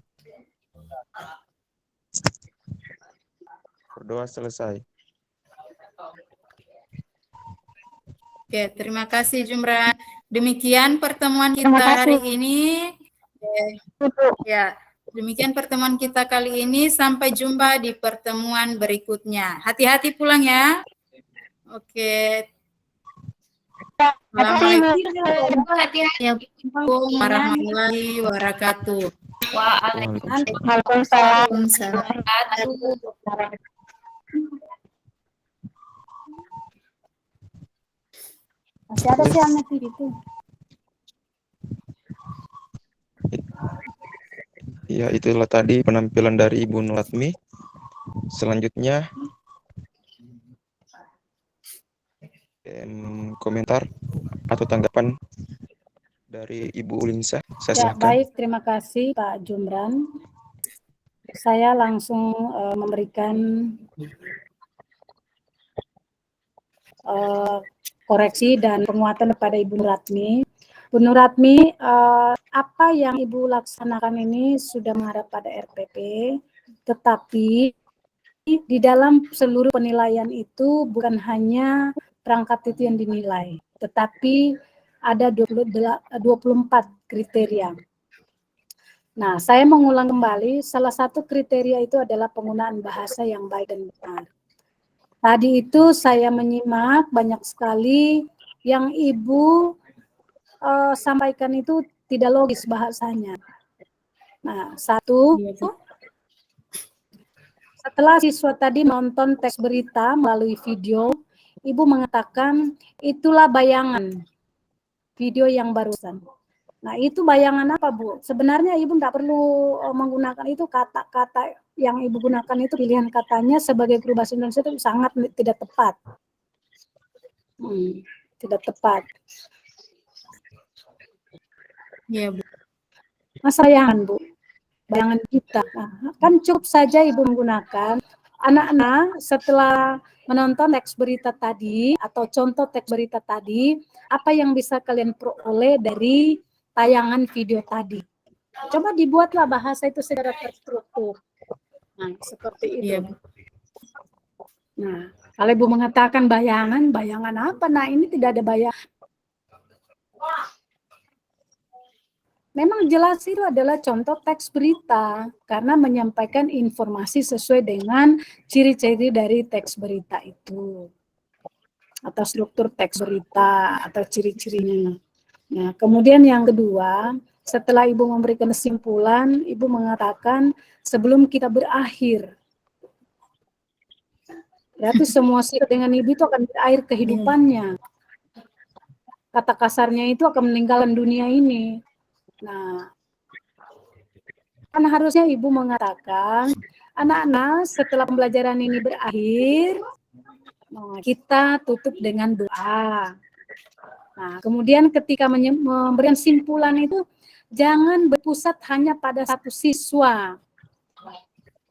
Berdoa selesai. Oke, terima kasih Jumran. Demikian pertemuan kita hari ini. Ya, demikian pertemuan kita kali ini. Sampai jumpa di pertemuan berikutnya. Hati-hati pulang ya. Oke. Assalamualaikum warahmatullahi wabarakatuh. Waalaikumsalam. Masih ada sih Anet di situ. Ya, itulah tadi penampilan dari Ibu Nuratmi. Selanjutnya komentar atau tanggapan dari Ibu Ulinsa. Ya, baik, terima kasih Pak Jumran. Saya langsung memberikan koreksi dan penguatan kepada Ibu Nuratmi. Bu Nuratmi, apa yang Ibu laksanakan ini sudah menghadap pada RPP, tetapi di dalam seluruh penilaian itu bukan hanya perangkat itu yang dinilai, tetapi ada 24 kriteria. Nah, saya mengulang kembali, salah satu kriteria itu adalah penggunaan bahasa yang baik dan benar. Tadi itu saya menyimak banyak sekali yang Ibu sampaikan itu tidak logis bahasanya. Nah, setelah siswa tadi nonton teks berita melalui video, Ibu mengatakan itulah bayangan video yang barusan. Nah, itu bayangan apa, Bu? Sebenarnya Ibu tidak perlu menggunakan itu, kata-kata yang Ibu gunakan itu, pilihan katanya sebagai guru bahasa Indonesia itu sangat tidak tepat. Tidak tepat. Ya, Bu. Masa bayangan, Bu? Bayangan kita. Nah, kan cukup saja Ibu menggunakan anak-anak setelah menonton teks berita tadi atau contoh teks berita tadi, apa yang bisa kalian peroleh dari tayangan video tadi. Coba dibuatlah bahasa itu secara terstruktur. Nah, seperti itu. Iya, Bu. Nah, kalau Ibu mengatakan bayangan, bayangan apa? Nah, ini tidak ada bayangan. Memang jelas itu adalah contoh teks berita karena menyampaikan informasi sesuai dengan ciri-ciri dari teks berita itu atau struktur teks berita atau ciri-cirinya. Nah, kemudian yang kedua, setelah Ibu memberikan kesimpulan, Ibu mengatakan sebelum kita berakhir. Berarti semua sifat dengan Ibu itu akan berakhir kehidupannya. Kata kasarnya itu akan meninggalkan dunia ini. Nah, kan harusnya Ibu mengatakan, anak-anak setelah pembelajaran ini berakhir, kita tutup dengan doa. Nah, kemudian ketika memberikan simpulan itu, jangan berpusat hanya pada satu siswa.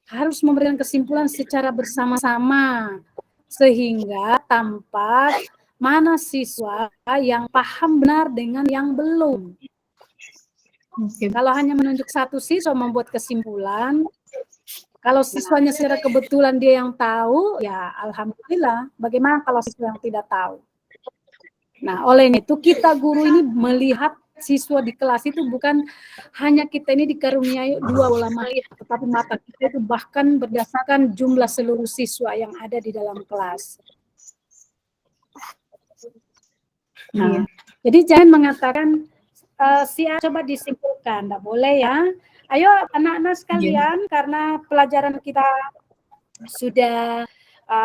Harus memberikan kesimpulan secara bersama-sama, sehingga tampak mana siswa yang paham benar dengan yang belum. Kalau hanya menunjuk satu siswa membuat kesimpulan, kalau siswanya secara kebetulan dia yang tahu, ya alhamdulillah. Bagaimana kalau siswa yang tidak tahu? Nah, oleh itu kita guru ini melihat siswa di kelas itu bukan hanya kita ini dikaruniai dua bola mata, tetapi mata kita itu bahkan berdasarkan jumlah seluruh siswa yang ada di dalam kelas. Nah, jadi jangan mengatakan si A coba disimpulkan, tidak boleh ya. Ayo anak-anak sekalian, karena pelajaran kita sudah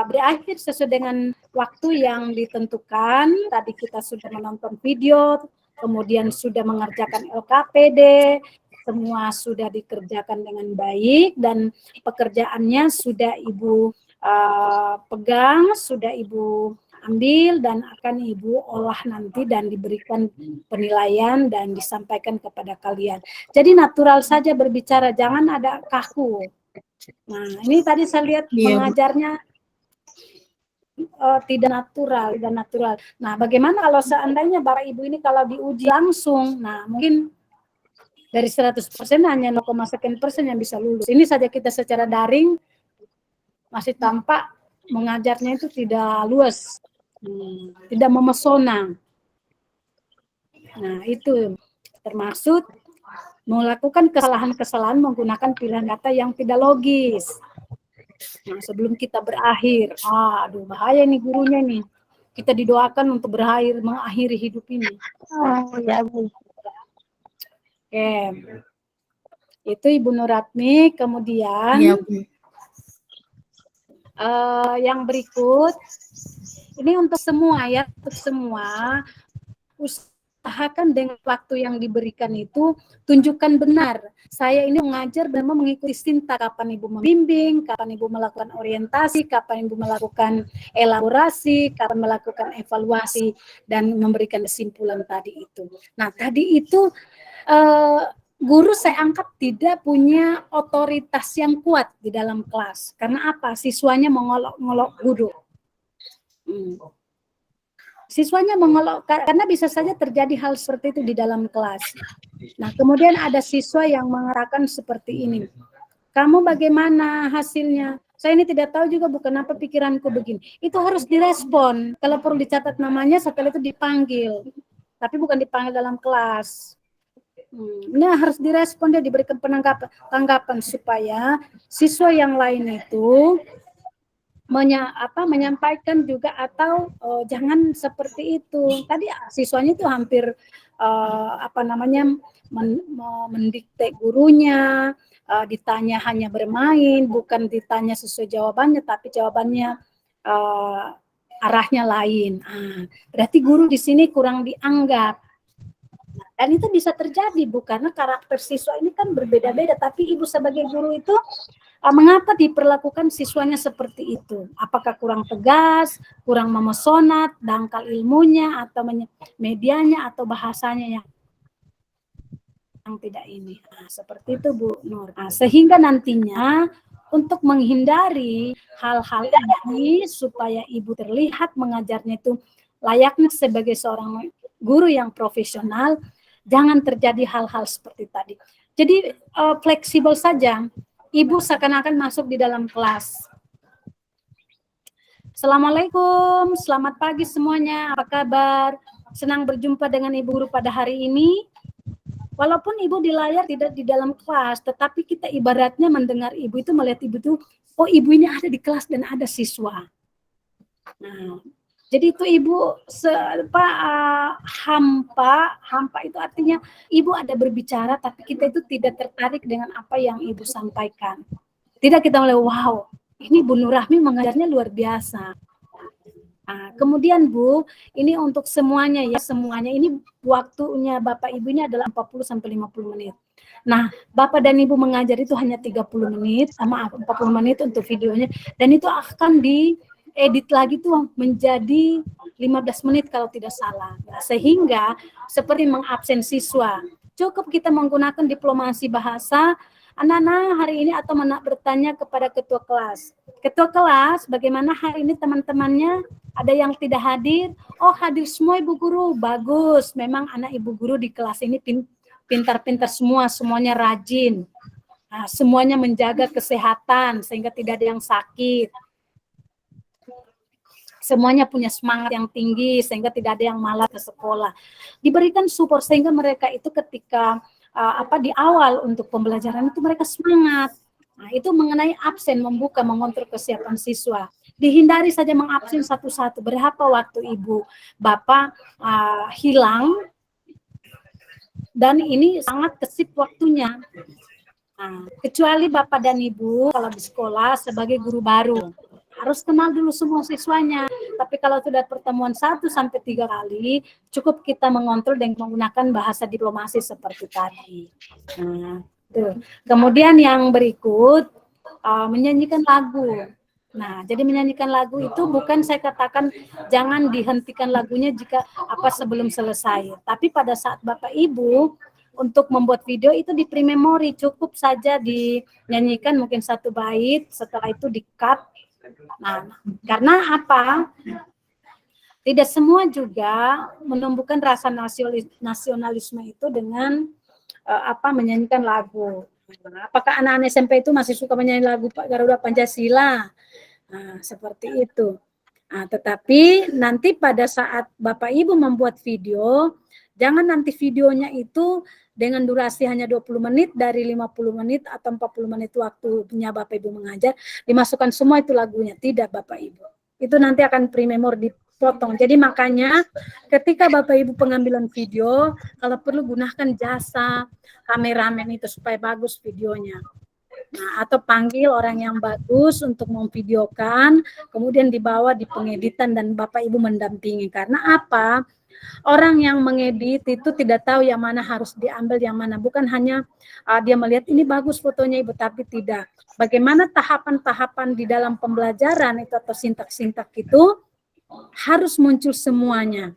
berakhir sesuai dengan waktu yang ditentukan. Tadi kita sudah menonton video, kemudian sudah mengerjakan LKPD, semua sudah dikerjakan dengan baik dan pekerjaannya sudah Ibu pegang, sudah Ibu ambil dan akan Ibu olah nanti dan diberikan penilaian dan disampaikan kepada kalian. Jadi natural saja berbicara, jangan ada kaku. Nah, ini tadi saya lihat mengajarnya tidak natural. Nah, bagaimana kalau seandainya Bapak Ibu ini kalau diuji langsung, nah mungkin dari 100% hanya 0,sekian% yang bisa lulus. Ini saja kita secara daring masih tampak mengajarnya itu tidak luas, tidak memesona. Nah, itu termasuk melakukan kesalahan-kesalahan menggunakan pilihan kata yang tidak logis. Nah, sebelum kita berakhir, aduh bahaya nih gurunya nih. Kita didoakan untuk mengakhiri hidup ini. Oh ya Bu. Oke. Itu Ibu Nuratmi. Kemudian Iya, Bu. Yang berikut ini untuk semua ya, untuk semua usahakan dengan waktu yang diberikan itu tunjukkan benar. Saya ini mengajar memang mengikuti sinta, kapan Ibu membimbing, kapan Ibu melakukan orientasi, kapan Ibu melakukan elaborasi, kapan melakukan evaluasi dan memberikan kesimpulan tadi itu. Nah, tadi itu guru saya anggap tidak punya otoritas yang kuat di dalam kelas. Karena apa? Siswanya mengolok-ngolok guru. Siswanya mengolok, karena bisa saja terjadi hal seperti itu di dalam kelas. Nah, kemudian ada siswa yang mengatakan seperti ini. Kamu bagaimana hasilnya? Saya ini tidak tahu juga bukan apa pikiranku begini. Itu harus direspon. Kalau perlu dicatat namanya, setelah itu dipanggil. Tapi bukan dipanggil dalam kelas. Ini harus direspon, dia diberikan tanggapan supaya siswa yang lain itu menyampaikan juga atau jangan seperti itu. Tadi siswanya itu hampir mendikte gurunya, ditanya hanya bermain, bukan ditanya sesuai jawabannya, tapi jawabannya arahnya lain. Berarti guru di sini kurang dianggap. Dan itu bisa terjadi, Bu, karena karakter siswa ini kan berbeda-beda, tapi Ibu sebagai guru itu mengapa diperlakukan siswanya seperti itu? Apakah kurang tegas, kurang memesona, dangkal ilmunya, atau medianya, atau bahasanya yang tidak ini? Nah, seperti itu, Bu Nur. Nah, sehingga nantinya untuk menghindari hal-hal ini supaya Ibu terlihat mengajarnya itu layaknya sebagai seorang guru yang profesional, jangan terjadi hal-hal seperti tadi. Jadi fleksibel saja. Ibu seakan-akan masuk di dalam kelas. Assalamualaikum, selamat pagi semuanya. Apa kabar? Senang berjumpa dengan Ibu guru pada hari ini. Walaupun Ibu di layar tidak di dalam kelas, tetapi kita ibaratnya mendengar Ibu itu, melihat Ibu itu, oh Ibu ini ada di kelas dan ada siswa. Nah, jadi itu Ibu hampa itu artinya Ibu ada berbicara, tapi kita itu tidak tertarik dengan apa yang Ibu sampaikan. Tidak kita mulai, wow, ini Bu Nur Rahmi mengajarnya luar biasa. Nah, kemudian Bu, ini untuk semuanya ya, semuanya ini waktunya Bapak Ibu ini adalah 40-50 menit. Nah, Bapak dan Ibu mengajar itu hanya 30 menit, sama 40 menit untuk videonya, dan itu akan diedit lagi tuh menjadi 15 menit kalau tidak salah. Nah, sehingga seperti mengabsen siswa, cukup kita menggunakan diplomasi bahasa, anak-anak hari ini atau bertanya kepada ketua kelas. Ketua kelas, bagaimana hari ini teman-temannya? Ada yang tidak hadir? Oh, hadir semua Ibu Guru. Bagus. Memang anak Ibu Guru di kelas ini pintar-pintar semua, semuanya rajin. Nah, semuanya menjaga kesehatan sehingga tidak ada yang sakit. Semuanya punya semangat yang tinggi sehingga tidak ada yang malas ke sekolah. Diberikan support sehingga mereka itu ketika di awal untuk pembelajaran itu mereka semangat. Nah, itu mengenai absen, membuka, mengontrol kesiapan siswa. Dihindari saja mengabsen satu-satu. Berapa waktu Ibu Bapak hilang, dan ini sangat kesip waktunya. Nah, kecuali Bapak dan Ibu kalau di sekolah sebagai guru baru, harus kenal dulu semua siswanya. Tapi kalau sudah pertemuan 1-3 kali, cukup kita mengontrol dan menggunakan bahasa diplomasi seperti tadi. Nah, tuh. Kemudian yang berikut, menyanyikan lagu. Nah, jadi menyanyikan lagu itu bukan saya katakan jangan dihentikan lagunya jika sebelum selesai. Tapi pada saat Bapak Ibu untuk membuat video itu di pre-memory, cukup saja dinyanyikan mungkin 1 bait, setelah itu di-cut. Nah, karena apa? Tidak semua juga menumbuhkan rasa nasionalisme itu dengan menyanyikan lagu. Apakah anak-anak SMP itu masih suka menyanyi lagu Pak Garuda Pancasila? Nah, seperti itu. Nah, tetapi nanti pada saat Bapak Ibu membuat video, jangan nanti videonya itu dengan durasi hanya 20 menit dari 50 menit atau 40 menit waktunya Bapak Ibu mengajar, dimasukkan semua itu lagunya. Tidak Bapak Ibu. Itu nanti akan pre-memory dipotong. Jadi makanya ketika Bapak Ibu pengambilan video, kalau perlu gunakan jasa kameramen itu supaya bagus videonya. Nah, atau panggil orang yang bagus untuk memvideokan, kemudian dibawa di pengeditan dan Bapak Ibu mendampingi. Karena apa? Orang yang mengedit itu tidak tahu yang mana harus diambil, yang mana. Bukan hanya dia melihat ini bagus fotonya Ibu, tapi tidak. Bagaimana tahapan-tahapan di dalam pembelajaran itu atau sintak-sintak itu harus muncul semuanya.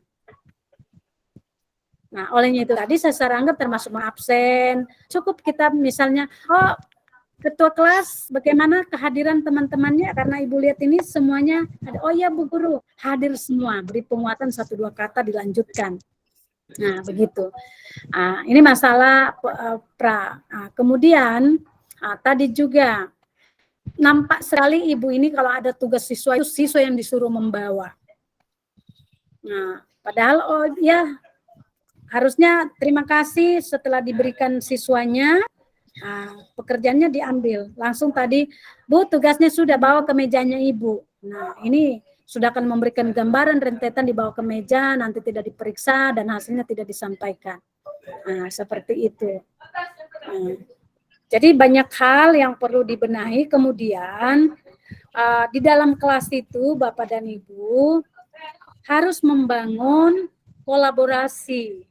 Nah, olehnya itu tadi saya sarankan termasuk absen. Cukup kita misalnya, ketua kelas, bagaimana kehadiran teman-temannya, karena Ibu lihat ini semuanya ada, oh ya Bu Guru, hadir semua, beri penguatan 1-2 kata dilanjutkan. Nah, begitu. Ini masalah kemudian tadi juga nampak sekali Ibu ini kalau ada tugas siswa, itu siswa yang disuruh membawa. Nah, padahal harusnya terima kasih setelah diberikan siswanya, pekerjaannya diambil. Langsung tadi, Bu, tugasnya sudah bawa ke mejanya Ibu. Nah, ini sudah akan memberikan gambaran rentetan dibawa ke meja, nanti tidak diperiksa dan hasilnya tidak disampaikan. Nah, seperti itu. Jadi banyak hal yang perlu dibenahi. Kemudian di dalam kelas itu Bapak dan Ibu harus membangun kolaborasi.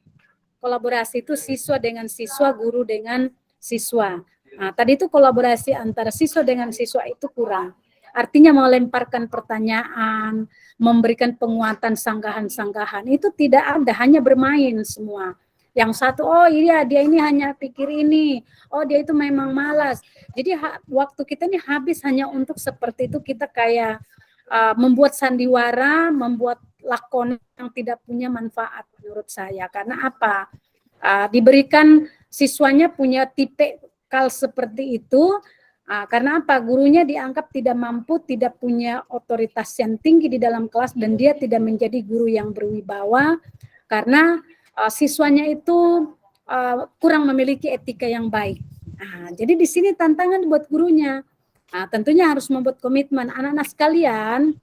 kolaborasi itu siswa dengan siswa, guru dengan siswa. Nah, tadi itu kolaborasi antara siswa dengan siswa itu kurang. Artinya melemparkan pertanyaan, memberikan penguatan sanggahan-sanggahan, itu tidak ada, hanya bermain semua. Yang satu, oh iya dia ini hanya pikir ini, oh dia itu memang malas. Jadi waktu kita ini habis hanya untuk seperti itu, kita kayak membuat sandiwara, membuat lakon yang tidak punya manfaat menurut saya. Karena apa? Diberikan siswanya punya tipikal seperti itu, karena apa? Gurunya dianggap tidak mampu, tidak punya otoritas yang tinggi di dalam kelas, dan dia tidak menjadi guru yang berwibawa, karena siswanya itu kurang memiliki etika yang baik. Jadi di sini tantangan buat gurunya. Tentunya harus membuat komitmen. Anak-anak sekalian,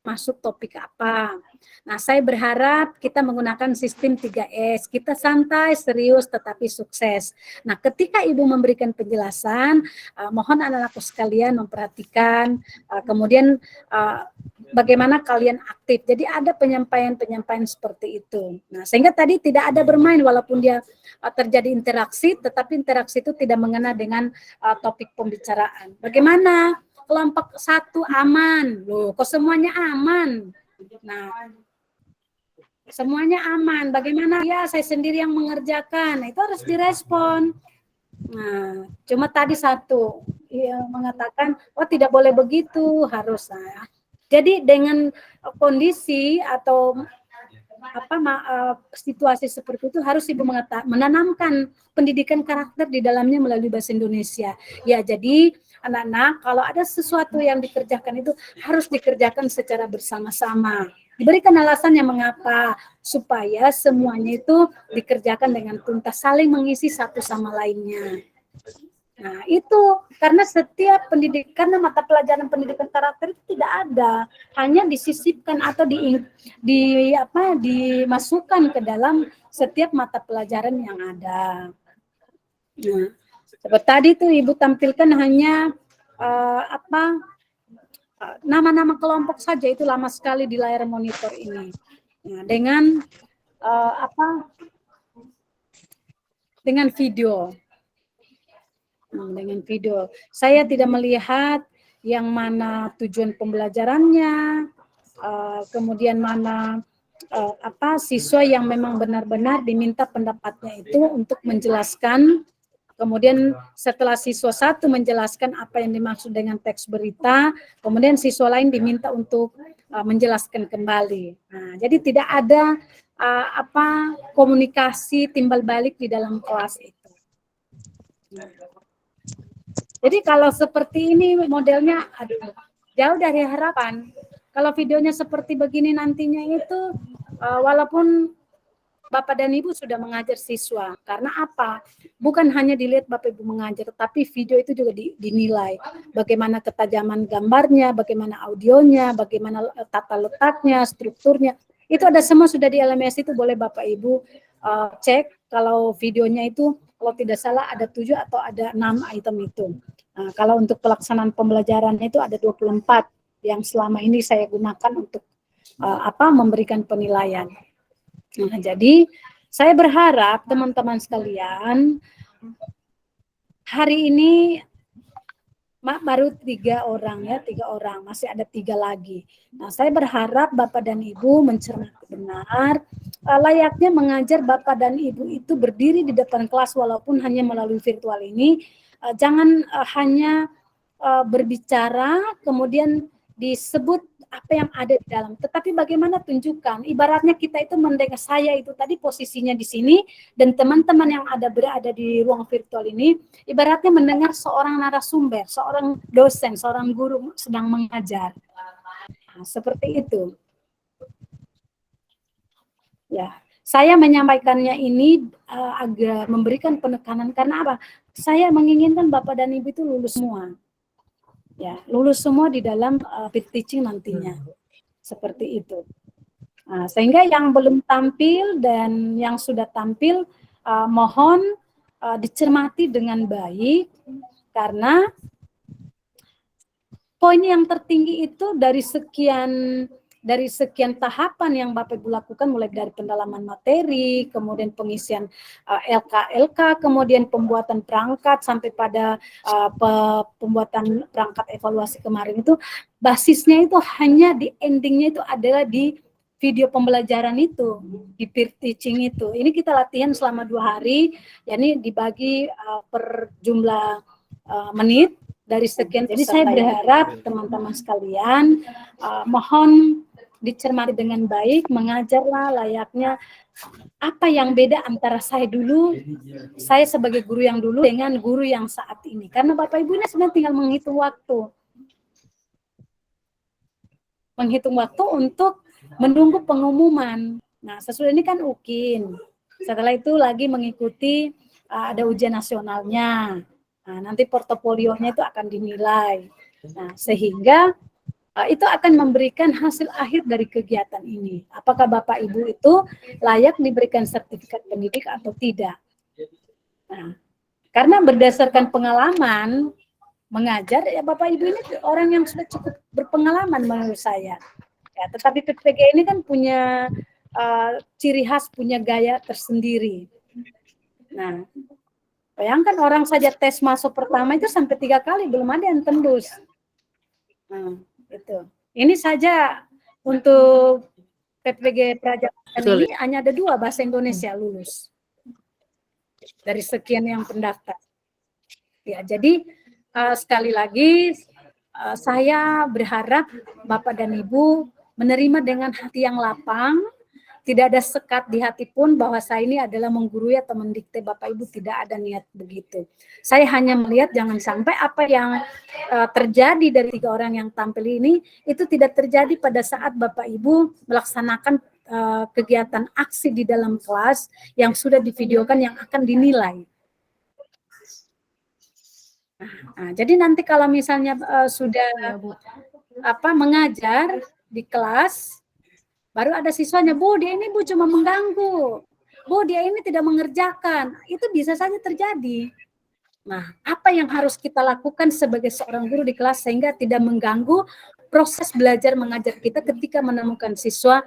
masuk topik apa? Nah, saya berharap kita menggunakan sistem 3S. Kita santai, serius, tetapi sukses. Nah, ketika Ibu memberikan penjelasan, mohon anak-anakku sekalian memperhatikan, kemudian bagaimana kalian aktif. Jadi ada penyampaian-penyampaian seperti itu. Nah, sehingga tadi tidak ada bermain, walaupun dia terjadi interaksi, tetapi interaksi itu tidak mengena dengan topik pembicaraan. Bagaimana? Kelompok 1 aman. Loh, kok semuanya aman? Nah, semuanya aman. Bagaimana? Ya, saya sendiri yang mengerjakan. Nah, itu harus direspon. Nah, cuma tadi satu yang mengatakan, oh tidak boleh begitu, harus. Nah, jadi dengan kondisi atau situasi seperti itu harus Ibu menanamkan pendidikan karakter di dalamnya melalui bahasa Indonesia. Ya, jadi anak-anak kalau ada sesuatu yang dikerjakan itu harus dikerjakan secara bersama-sama. Diberikan alasannya mengapa, supaya semuanya itu dikerjakan dengan tuntas, saling mengisi satu sama lainnya. Nah, itu karena setiap pendidikan, mata pelajaran pendidikan karakter itu tidak ada, hanya disisipkan atau dimasukkan ke dalam setiap mata pelajaran yang ada. Nah, seperti tadi tuh Ibu tampilkan hanya nama-nama kelompok saja, itu lama sekali di layar monitor ini. Nah, dengan dengan video. Dengan video, saya tidak melihat yang mana tujuan pembelajarannya, kemudian mana siswa yang memang benar-benar diminta pendapatnya itu untuk menjelaskan. Kemudian setelah siswa satu menjelaskan apa yang dimaksud dengan teks berita, kemudian siswa lain diminta untuk menjelaskan kembali. Nah, jadi tidak ada komunikasi timbal balik di dalam kelas itu. Jadi kalau seperti ini modelnya, jauh dari harapan. Kalau videonya seperti begini nantinya itu, walaupun Bapak dan Ibu sudah mengajar siswa, karena apa? Bukan hanya dilihat Bapak Ibu mengajar, tapi video itu juga dinilai. Bagaimana ketajaman gambarnya, bagaimana audionya, bagaimana tata letaknya, strukturnya. Itu ada semua sudah di LMS itu, boleh Bapak Ibu cek. Kalau videonya itu, kalau tidak salah ada 7 atau ada 6 item itu. Nah, kalau untuk pelaksanaan pembelajarannya itu ada 24 yang selama ini saya gunakan untuk memberikan penilaian. Nah, jadi saya berharap teman-teman sekalian, hari ini baru 3 orang ya, 3 orang, masih ada 3 lagi. Nah, saya berharap Bapak dan Ibu mencermati benar, layaknya mengajar Bapak dan Ibu itu berdiri di depan kelas walaupun hanya melalui virtual ini, jangan hanya berbicara kemudian disebut apa yang ada di dalam, tetapi bagaimana tunjukkan, ibaratnya kita itu mendengar, saya itu tadi posisinya di sini dan teman-teman yang berada di ruang virtual ini ibaratnya mendengar seorang narasumber, seorang dosen, seorang guru sedang mengajar. Nah, seperti itu. Ya, saya menyampaikannya ini agak memberikan penekanan karena apa? Saya menginginkan Bapak dan Ibu itu lulus semua. Ya, lulus semua di dalam peer teaching nantinya. Seperti itu. Nah, sehingga yang belum tampil dan yang sudah tampil mohon dicermati dengan baik karena poin yang tertinggi itu dari sekian dari sekian tahapan yang Bapak Ibu lakukan, mulai dari pendalaman materi, kemudian pengisian LK, kemudian pembuatan perangkat sampai pada pembuatan perangkat evaluasi kemarin itu, basisnya itu hanya di endingnya itu adalah di video pembelajaran itu, di peer teaching itu. Ini kita latihan selama 2 hari, yakni dibagi per jumlah menit dari sekian. Jadi saya berharap teman-teman sekalian mohon dicermati dengan baik, mengajarlah layaknya apa yang beda antara saya dulu, saya sebagai guru yang dulu dengan guru yang saat ini. Karena Bapak Ibu ini sebenarnya tinggal menghitung waktu. Menghitung waktu untuk menunggu pengumuman. Nah, sesudah ini kan UKIN. Setelah itu lagi mengikuti ada ujian nasionalnya. Nah, nanti portofolionya itu akan dinilai. Nah, sehingga itu akan memberikan hasil akhir dari kegiatan ini. Apakah Bapak Ibu itu layak diberikan sertifikat pendidik atau tidak? Nah, karena berdasarkan pengalaman mengajar, ya Bapak Ibu ini orang yang sudah cukup berpengalaman menurut saya. Ya, tetapi PPG ini kan punya ciri khas, punya gaya tersendiri. Nah, bayangkan orang saja tes masuk pertama itu sampai 3 kali belum ada yang tembus. Nah, itu. Ini saja untuk PPG Prajaksana ini hanya ada 2 bahasa Indonesia lulus dari sekian yang pendaftar. Ya, jadi sekali lagi saya berharap Bapak dan Ibu menerima dengan hati yang lapang, tidak ada sekat di hati pun bahwa saya ini adalah menggurui atau mendikte Bapak Ibu, tidak ada niat begitu. Saya hanya melihat jangan sampai apa yang terjadi dari 3 orang yang tampil ini itu tidak terjadi pada saat Bapak Ibu melaksanakan kegiatan aksi di dalam kelas yang sudah divideokan yang akan dinilai. Nah, jadi nanti kalau misalnya sudah mengajar di kelas, baru ada siswanya, Bu, dia ini Bu cuma mengganggu, Bu, dia ini tidak mengerjakan, itu bisa saja terjadi. Nah, apa yang harus kita lakukan sebagai seorang guru di kelas sehingga tidak mengganggu proses belajar mengajar kita ketika menemukan siswa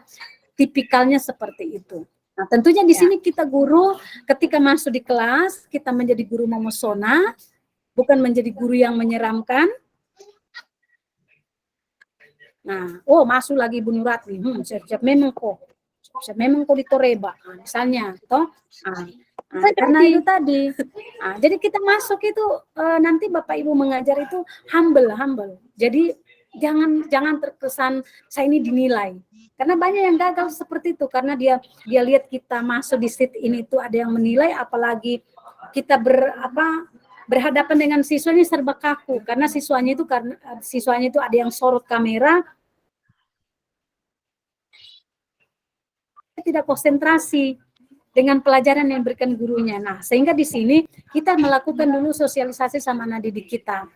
tipikalnya seperti itu. Nah, tentunya di sini kita guru ketika masuk di kelas, kita menjadi guru memesona, bukan menjadi guru yang menyeramkan. Nah, masuk lagi Ibu Nuratmi, siap-siap memang kok ditoreba, misalnya, toh. Karena itu tadi. Jadi kita masuk itu nanti Bapak Ibu mengajar itu humble. Jadi jangan terkesan saya ini dinilai. Karena banyak yang gagal seperti itu karena dia lihat kita masuk di seat ini tuh ada yang menilai, apalagi kita berhadapan dengan siswa ini serba kaku karena siswanya itu ada yang sorot kamera, tidak konsentrasi dengan pelajaran yang diberikan gurunya. Nah, sehingga di sini kita melakukan dulu sosialisasi sama anak didik kita.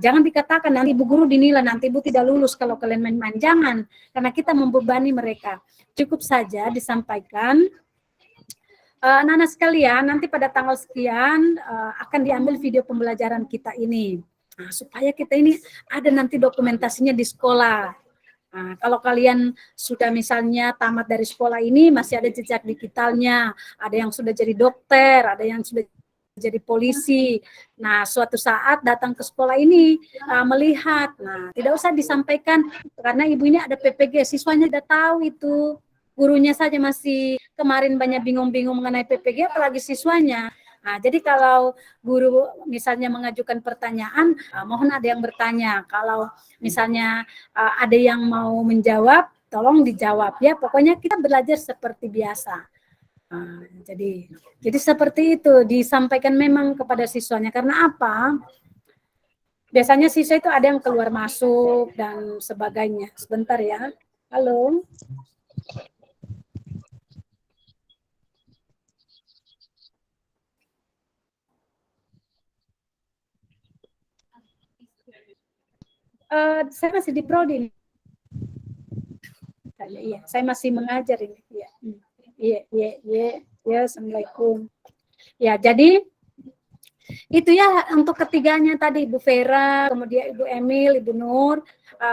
Jangan dikatakan nanti Ibu guru dinilai, nanti Ibu tidak lulus kalau kalian main-main. Jangan, karena kita membebani mereka. Cukup saja disampaikan, anak-anak sekalian, nanti pada tanggal sekian akan diambil video pembelajaran kita ini. Supaya kita ini ada nanti dokumentasinya di sekolah. Nah, kalau kalian sudah misalnya tamat dari sekolah ini, masih ada jejak digitalnya, ada yang sudah jadi dokter, ada yang sudah jadi polisi. Nah, suatu saat datang ke sekolah ini melihat, nah tidak usah disampaikan karena ibu ini ada PPG, siswanya sudah tahu itu, gurunya saja masih kemarin banyak bingung-bingung mengenai PPG, apalagi siswanya. Nah, jadi kalau guru misalnya mengajukan pertanyaan, mohon ada yang bertanya. Kalau misalnya ada yang mau menjawab, tolong dijawab ya. Pokoknya kita belajar seperti biasa. Jadi seperti itu disampaikan memang kepada siswanya. Karena apa? Biasanya siswa itu ada yang keluar masuk dan sebagainya. Sebentar ya. Halo. Saya masih di prodi. Iya, saya masih mengajar ini. Iya, assalamualaikum. Ya, jadi Itu ya untuk ketiganya tadi, Ibu Vera, kemudian Ibu Emil, Ibu Nur.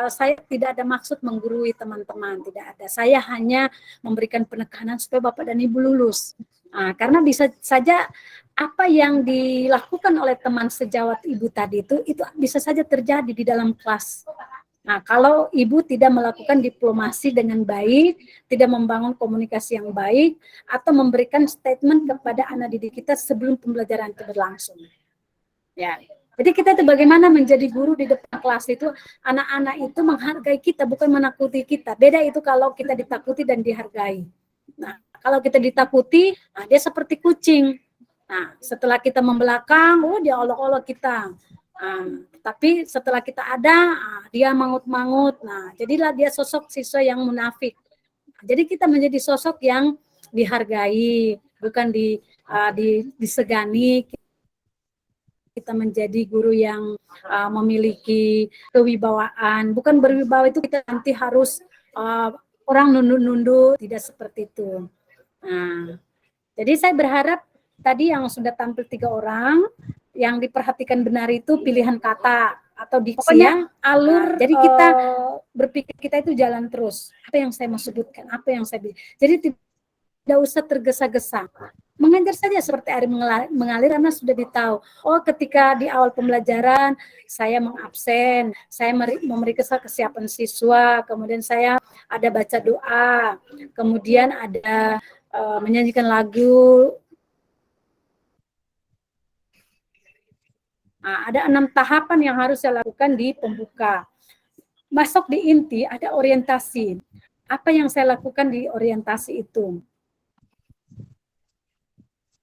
Saya tidak ada maksud menggurui teman-teman, tidak ada. Saya hanya memberikan penekanan supaya Bapak dan Ibu lulus. Karena bisa saja apa yang dilakukan oleh teman sejawat Ibu tadi itu bisa saja terjadi di dalam kelas. Nah, kalau Ibu tidak melakukan diplomasi dengan baik, tidak membangun komunikasi yang baik, atau memberikan statement kepada anak didik kita sebelum pembelajaran itu berlangsung. Ya, jadi kita itu bagaimana menjadi guru di depan kelas itu, anak-anak itu menghargai kita, bukan menakuti kita. Beda itu kalau kita ditakuti dan dihargai. Nah, kalau kita ditakuti, dia seperti kucing. Nah, setelah kita membelakang, dia olok-olok kita. Tapi setelah kita ada, dia mangut-mangut. Nah, jadilah dia sosok siswa yang munafik. Jadi kita menjadi sosok yang dihargai, bukan disegani. Kita menjadi guru yang memiliki kewibawaan, bukan berwibawa itu kita nanti harus orang nunduk-nunduk, tidak seperti itu. Nah, jadi saya berharap tadi yang sudah tampil 3 orang, yang diperhatikan benar itu pilihan kata atau diksi ya, alur. Jadi kita berpikir kita itu jalan terus. Apa yang saya mau sebutkan, apa yang saya jadi tidak usah tergesa-gesa. Mengajar saja seperti air mengalir karena sudah ditahu. Oh, ketika di awal pembelajaran saya mengabsen, saya memeriksa kesiapan siswa, kemudian saya ada baca doa, kemudian ada menyanyikan lagu. Ada 6 tahapan yang harus saya lakukan di pembuka. Masuk di inti ada orientasi. Apa yang saya lakukan di orientasi itu?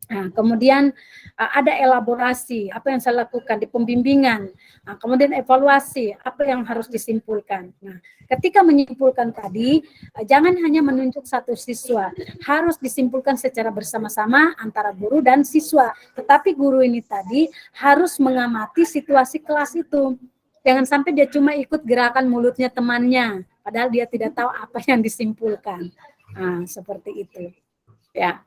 Nah, kemudian ada elaborasi, apa yang saya lakukan di pembimbingan. Nah, kemudian evaluasi, apa yang harus disimpulkan. Nah, ketika menyimpulkan tadi, jangan hanya menunjuk satu siswa, harus disimpulkan secara bersama-sama antara guru dan siswa. Tetapi guru ini tadi harus mengamati situasi kelas itu. Jangan sampai dia cuma ikut gerakan mulutnya temannya, padahal dia tidak tahu apa yang disimpulkan. Nah, seperti itu. Ya.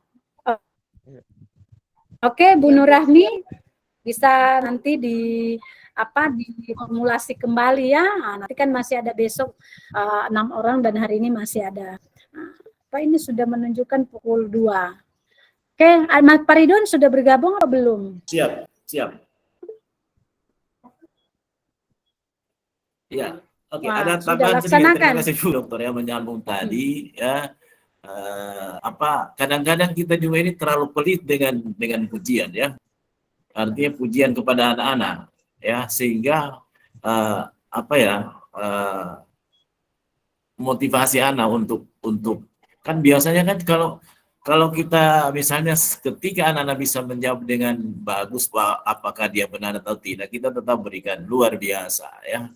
Oke, Bu Nur Rahmi, bisa nanti diformulasi kembali ya. Nanti kan masih ada besok 6 orang dan hari ini masih ada. Pak ini sudah menunjukkan pukul 2. Oke, Mas Paridon sudah bergabung atau belum? Siap. Ya, oke. Ada tambahan sedikit. Terima kasih Bu Dokter ya menyambung tadi ya. Kadang-kadang kita juga ini terlalu pelit dengan pujian ya, artinya pujian kepada anak-anak ya, sehingga motivasi anak untuk kan biasanya kan kalau kita misalnya ketika anak-anak bisa menjawab dengan bagus apakah dia benar atau tidak, kita tetap berikan luar biasa ya,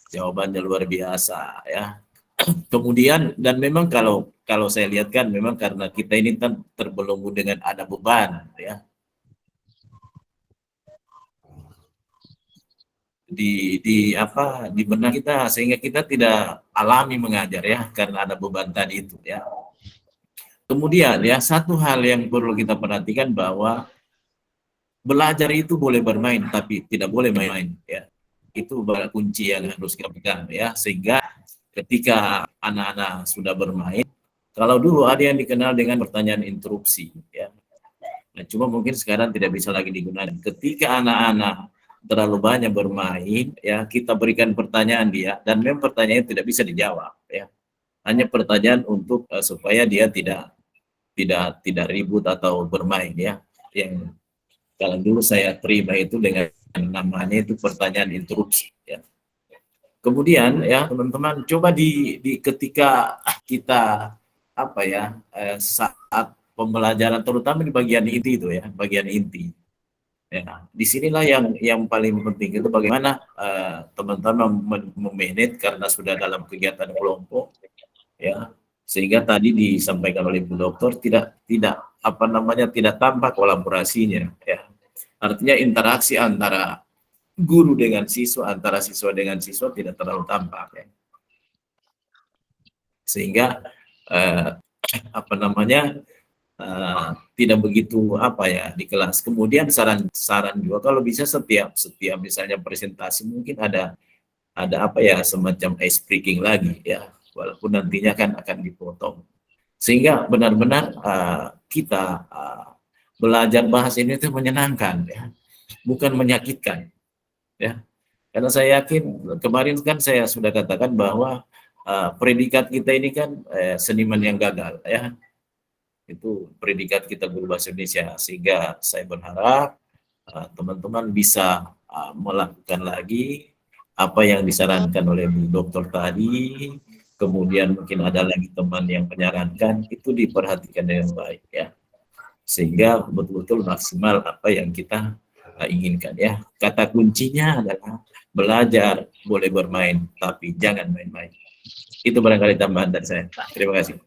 jawabannya luar biasa ya. Kemudian dan memang kalau saya lihat kan memang karena kita ini kan terbelenggu dengan ada beban ya di benak kita, sehingga kita tidak alami mengajar ya karena ada beban tadi itu ya. Kemudian ya satu hal yang perlu kita perhatikan bahwa belajar itu boleh bermain tapi tidak boleh main-main ya. Itu kunci yang harus kita pegang ya, sehingga ketika anak-anak sudah bermain, kalau dulu ada yang dikenal dengan pertanyaan interupsi, ya. Nah, cuma mungkin sekarang tidak bisa lagi digunakan. Ketika anak-anak terlalu banyak bermain, ya kita berikan pertanyaan dia, dan memang pertanyaan tidak bisa dijawab, ya. Hanya pertanyaan untuk supaya dia tidak ribut atau bermain, ya. Yang kalau dulu saya terima itu dengan namanya itu pertanyaan interupsi, ya. Kemudian ya teman-teman coba di ketika kita saat pembelajaran terutama di bagian inti itu ya, bagian inti. Ya, disinilah yang paling penting itu bagaimana teman-teman memanage karena sudah dalam kegiatan kelompok ya, sehingga tadi disampaikan oleh Bu Dokter tidak tampak kolaborasinya ya. Artinya interaksi antara guru dengan siswa, antara siswa dengan siswa tidak terlalu tampak ya. Sehingga tidak begitu apa ya di kelas. Kemudian saran juga kalau bisa setiap misalnya presentasi mungkin ada apa ya semacam ice breaking lagi ya, walaupun nantinya kan akan dipotong, sehingga benar-benar kita belajar bahasa ini itu menyenangkan ya, bukan menyakitkan ya. Karena saya yakin kemarin kan saya sudah katakan bahwa predikat kita ini kan seniman yang gagal ya, itu predikat kita guru bahasa Indonesia, sehingga saya berharap teman-teman bisa melakukan lagi apa yang disarankan oleh Bu Dokter tadi, kemudian mungkin ada lagi teman yang menyarankan, itu diperhatikan dengan baik ya, sehingga betul-betul maksimal apa yang kita inginkan ya. Kata kuncinya adalah belajar boleh bermain, tapi jangan main-main. Itu barangkali tambahan dari saya. Terima kasih.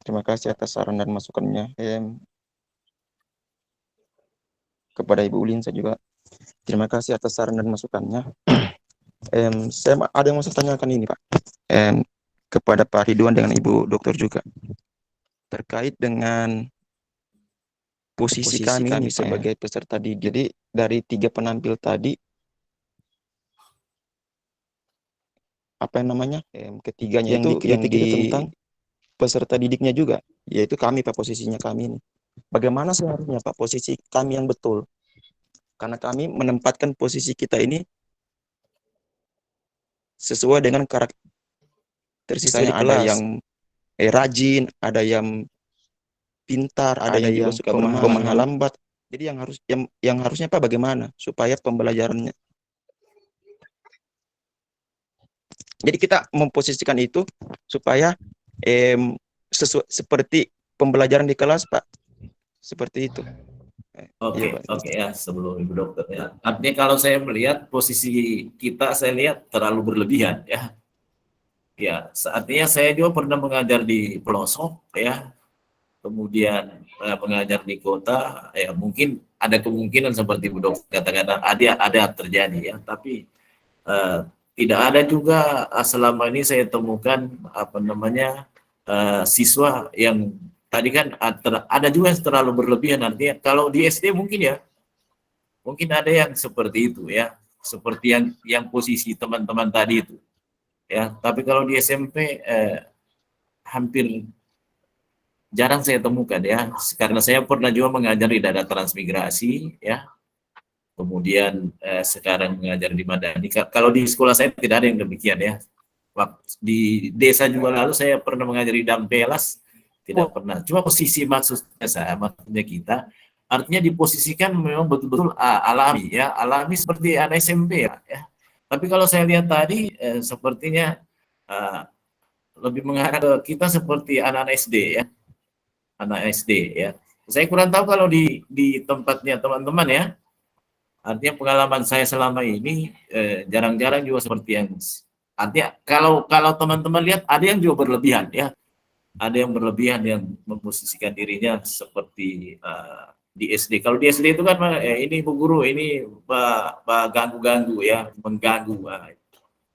Terima kasih atas saran dan masukannya. Kepada Ibu Ulinsa juga, terima kasih atas saran dan masukannya. Saya ada yang mau saya tanyakan ini, Pak. Kepada Pak Ridwan dengan Ibu Dokter juga. Terkait dengan posisi kami ini sebagai peserta didik. Jadi dari 3 penampil tadi, apa yang namanya? Ketiganya yang dikritik itu tentang peserta didiknya juga, yaitu kami, Pak, posisinya kami ini. Bagaimana seharusnya, Pak, posisi kami yang betul? Karena kami menempatkan posisi kita ini sesuai dengan karakteristiknya. Ada yang rajin, ada yang pintar, ada yang juga suka menghambat. Jadi yang harusnya, Pak, bagaimana supaya pembelajarannya? Jadi kita memposisikan itu supaya seperti pembelajaran di kelas, Pak. Seperti itu. Oke, ya, sebelum Ibu Dokter ya. Artinya kalau saya melihat posisi kita, saya lihat terlalu berlebihan ya. Ya, artinya saya juga pernah mengajar di pelosok ya. Kemudian mengajar di kota, ya mungkin ada kemungkinan seperti Bu Dokter katakan ada terjadi ya, tapi tidak ada juga selama ini saya temukan apa namanya siswa yang tadi kan ada juga yang terlalu berlebihan. Artinya kalau di SD mungkin ada yang seperti itu ya, seperti yang posisi teman-teman tadi itu ya. Tapi kalau di SMP hampir jarang saya temukan ya, karena saya pernah juga mengajar di daerah transmigrasi ya, kemudian sekarang mengajar di Madani. Kalau di sekolah saya tidak ada yang demikian ya. Di desa juga lalu saya pernah mengajar di Dampelas, tidak pernah. Cuma posisi maksudnya kita, artinya diposisikan memang betul-betul alami ya, alami seperti anak SMP ya. Tapi kalau saya lihat tadi sepertinya lebih mengarah ke kita seperti anak-anak SD ya. Anak SD ya. Saya kurang tahu kalau di tempatnya teman-teman ya. Artinya pengalaman saya selama ini jarang-jarang juga seperti yang artinya kalau teman-teman lihat ada yang juga berlebihan ya. Ada yang berlebihan yang memposisikan dirinya seperti di SD. Kalau di SD itu kan ini Bu Guru, ini ganggu-ganggu ya, mengganggu.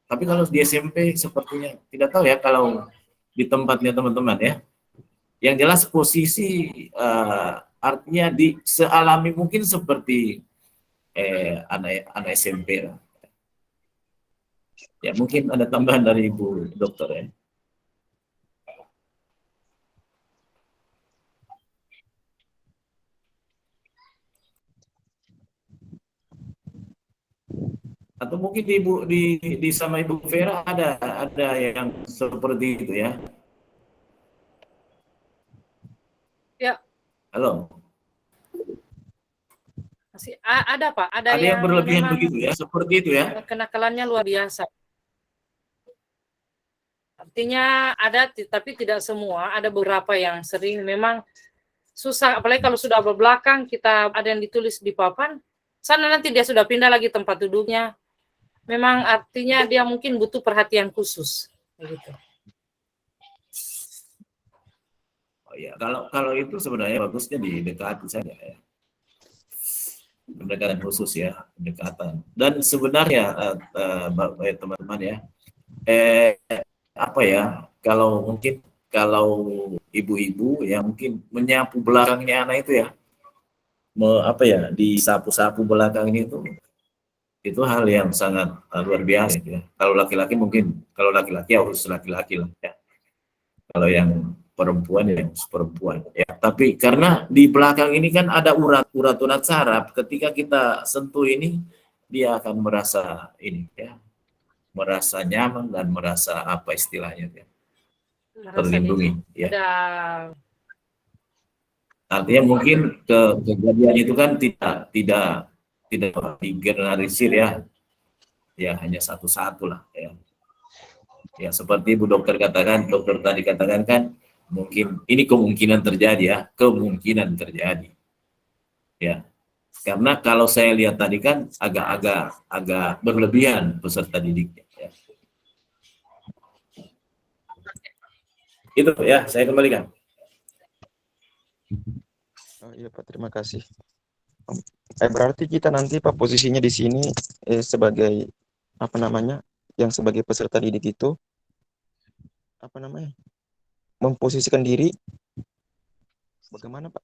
Tapi kalau di SMP sepertinya tidak tahu ya kalau di tempatnya teman-teman ya. Yang jelas posisi artinya sealami mungkin seperti anak SMP lah. Ya mungkin ada tambahan dari Ibu Dokter ya. Atau mungkin di sama Ibu Vera ada yang seperti itu ya. Ya. Halo. Masih ada Pak, ada yang berlebihan begitu ya, seperti itu ya. Kenakalannya luar biasa. Artinya ada, tapi tidak semua. Ada beberapa yang sering memang susah, apalagi kalau sudah berbelakang, kita ada yang ditulis di papan, sana nanti dia sudah pindah lagi tempat duduknya. Memang artinya dia mungkin butuh perhatian khusus. Begitu. Oh ya, kalau itu sebenarnya bagusnya didekati saja ya. Pendekatan khusus ya, pendekatan. Dan sebenarnya teman-teman ya, apa ya, kalau mungkin kalau ibu-ibu ya mungkin menyapu belakangnya anak itu ya, apa ya, disapu-sapu belakangnya itu hal yang sangat luar biasa ya. Kalau laki-laki mungkin, kalau laki-laki harus laki-laki lah ya. Kalau yang perempuan ya harus perempuan ya. Tapi karena di belakang ini kan ada urat saraf, ketika kita sentuh ini dia akan merasa ini ya, merasa nyaman dan merasa apa istilahnya ya, terlindungi ya. Artinya mungkin kejadian itu kan tidak digeneralisir ya hanya satu-satu lah ya. Ya seperti Bu Dokter katakan, dokter tadi katakan kan mungkin ini kemungkinan terjadi ya, kemungkinan terjadi ya. Karena kalau saya lihat tadi kan agak berlebihan peserta didiknya ya. Itu ya, saya kembalikan. Oh, iya Pak, terima kasih. Berarti kita nanti Pak posisinya di sini sebagai apa namanya, yang sebagai peserta didik itu apa namanya, memposisikan diri bagaimana Pak?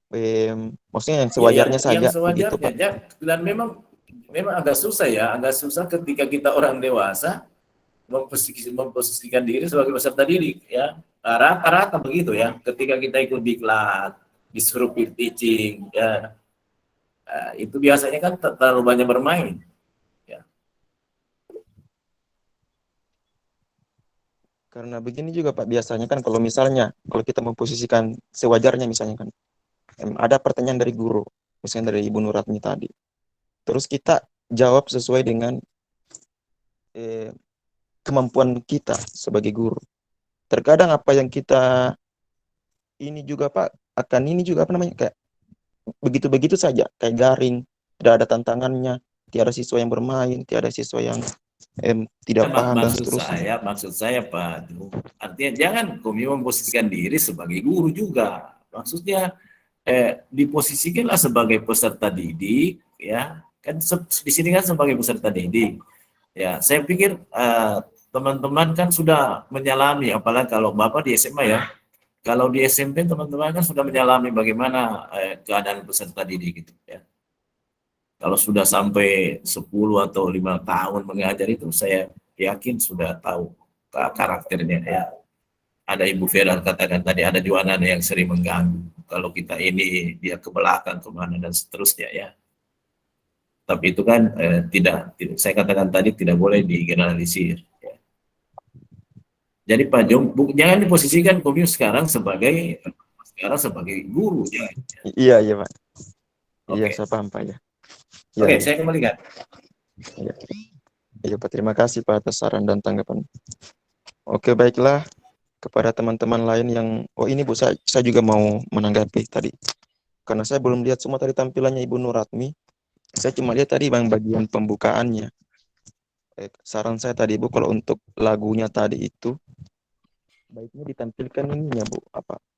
Maksudnya yang sewajarnya ya, saja yang sewajarnya begitu Pak. ya, dan memang agak susah ya, agak susah ketika kita orang dewasa memposisikan diri sebagai peserta didik ya. Rata-rata begitu ya, ketika kita ikut diklat, disuruh peer teaching ya, itu biasanya kan terlalu banyak bermain ya. Karena begini juga Pak, biasanya kan kalau misalnya kalau kita memposisikan sewajarnya misalnya kan ada pertanyaan dari guru, misalnya dari Ibu Nuratmi tadi, terus kita jawab sesuai dengan kemampuan kita sebagai guru. Terkadang apa yang kita ini juga Pak, akan ini juga apa namanya, kayak begitu-begitu saja, kayak garing, tidak ada tantangannya, tiada siswa yang bermain, tiada siswa yang tidak paham dan seterusnya. Maksud saya Pak, artinya jangan kami memposisikan diri sebagai guru juga. Maksudnya diposisikanlah sebagai peserta didik ya, kan di sini kan sebagai peserta didik ya. Saya pikir teman-teman kan sudah menyalami, apalagi kalau Bapak di SMA ya, kalau di SMP teman-teman kan sudah menyalami bagaimana keadaan peserta didik itu ya. Kalau sudah sampai 10 atau 5 tahun mengajar itu, saya yakin sudah tahu karakternya ya. Ada Ibu Vera katakan tadi, ada juga anak yang sering mengganggu. Kalau kita ini, dia ke belakang, kemana, dan seterusnya ya. Tapi itu kan tidak, saya katakan tadi tidak boleh digeneralisir. Ya. Jadi Pak Jom, jangan diposisikan Komius sekarang sebagai guru. Ya. Iya Pak. Okay. Iya, saya paham Pak ya. Oke, saya kembalikan. Iya Pak, terima kasih Pak atas saran dan tanggapan. Oke, baiklah. Kepada teman-teman lain yang, ini Bu, saya juga mau menanggapi tadi. Karena saya belum lihat semua tadi tampilannya Ibu Nuratmi. Saya cuma lihat tadi bagian pembukaannya. Saran saya tadi Bu, kalau untuk lagunya tadi itu, baiknya ditampilkan ininya Bu,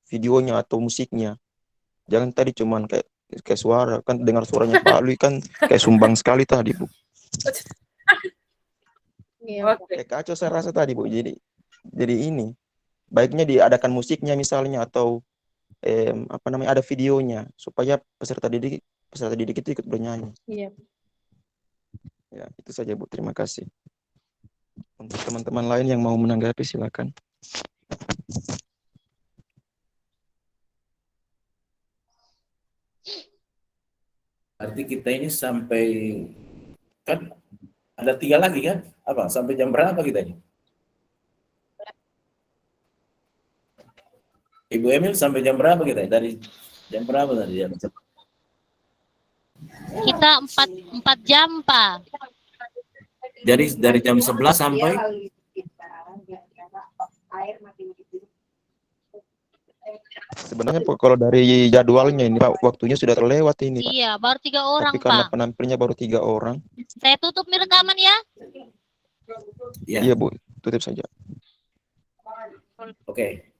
videonya atau musiknya. Jangan tadi cuman kayak suara, kan dengar suaranya Pak Lui kan kayak sumbang sekali tadi Bu. Kayak kacau saya rasa tadi Bu. Jadi ini baiknya diadakan musiknya misalnya, atau ada videonya supaya peserta didik itu ikut bernyanyi. Iya. Ya, itu saja Bu. Terima kasih. Untuk teman-teman lain yang mau menanggapi silakan. Berarti kita ini sampai, kan ada 3 lagi kan? Apa? Sampai jam berapa kita ini? Ibu Emil sampai jam berapa kita? Dari jam berapa tadi? Kita 4 jam, Pak. Jadi dari jam 11 sampai sebenarnya kalau dari jadwalnya ini Pak, waktunya sudah terlewat ini Pak. Iya, baru 3 orang, tapi karena Pak. penampilnya baru 3 orang. Saya tutup nih rekaman ya. Iya Bu, tutup saja. Oke.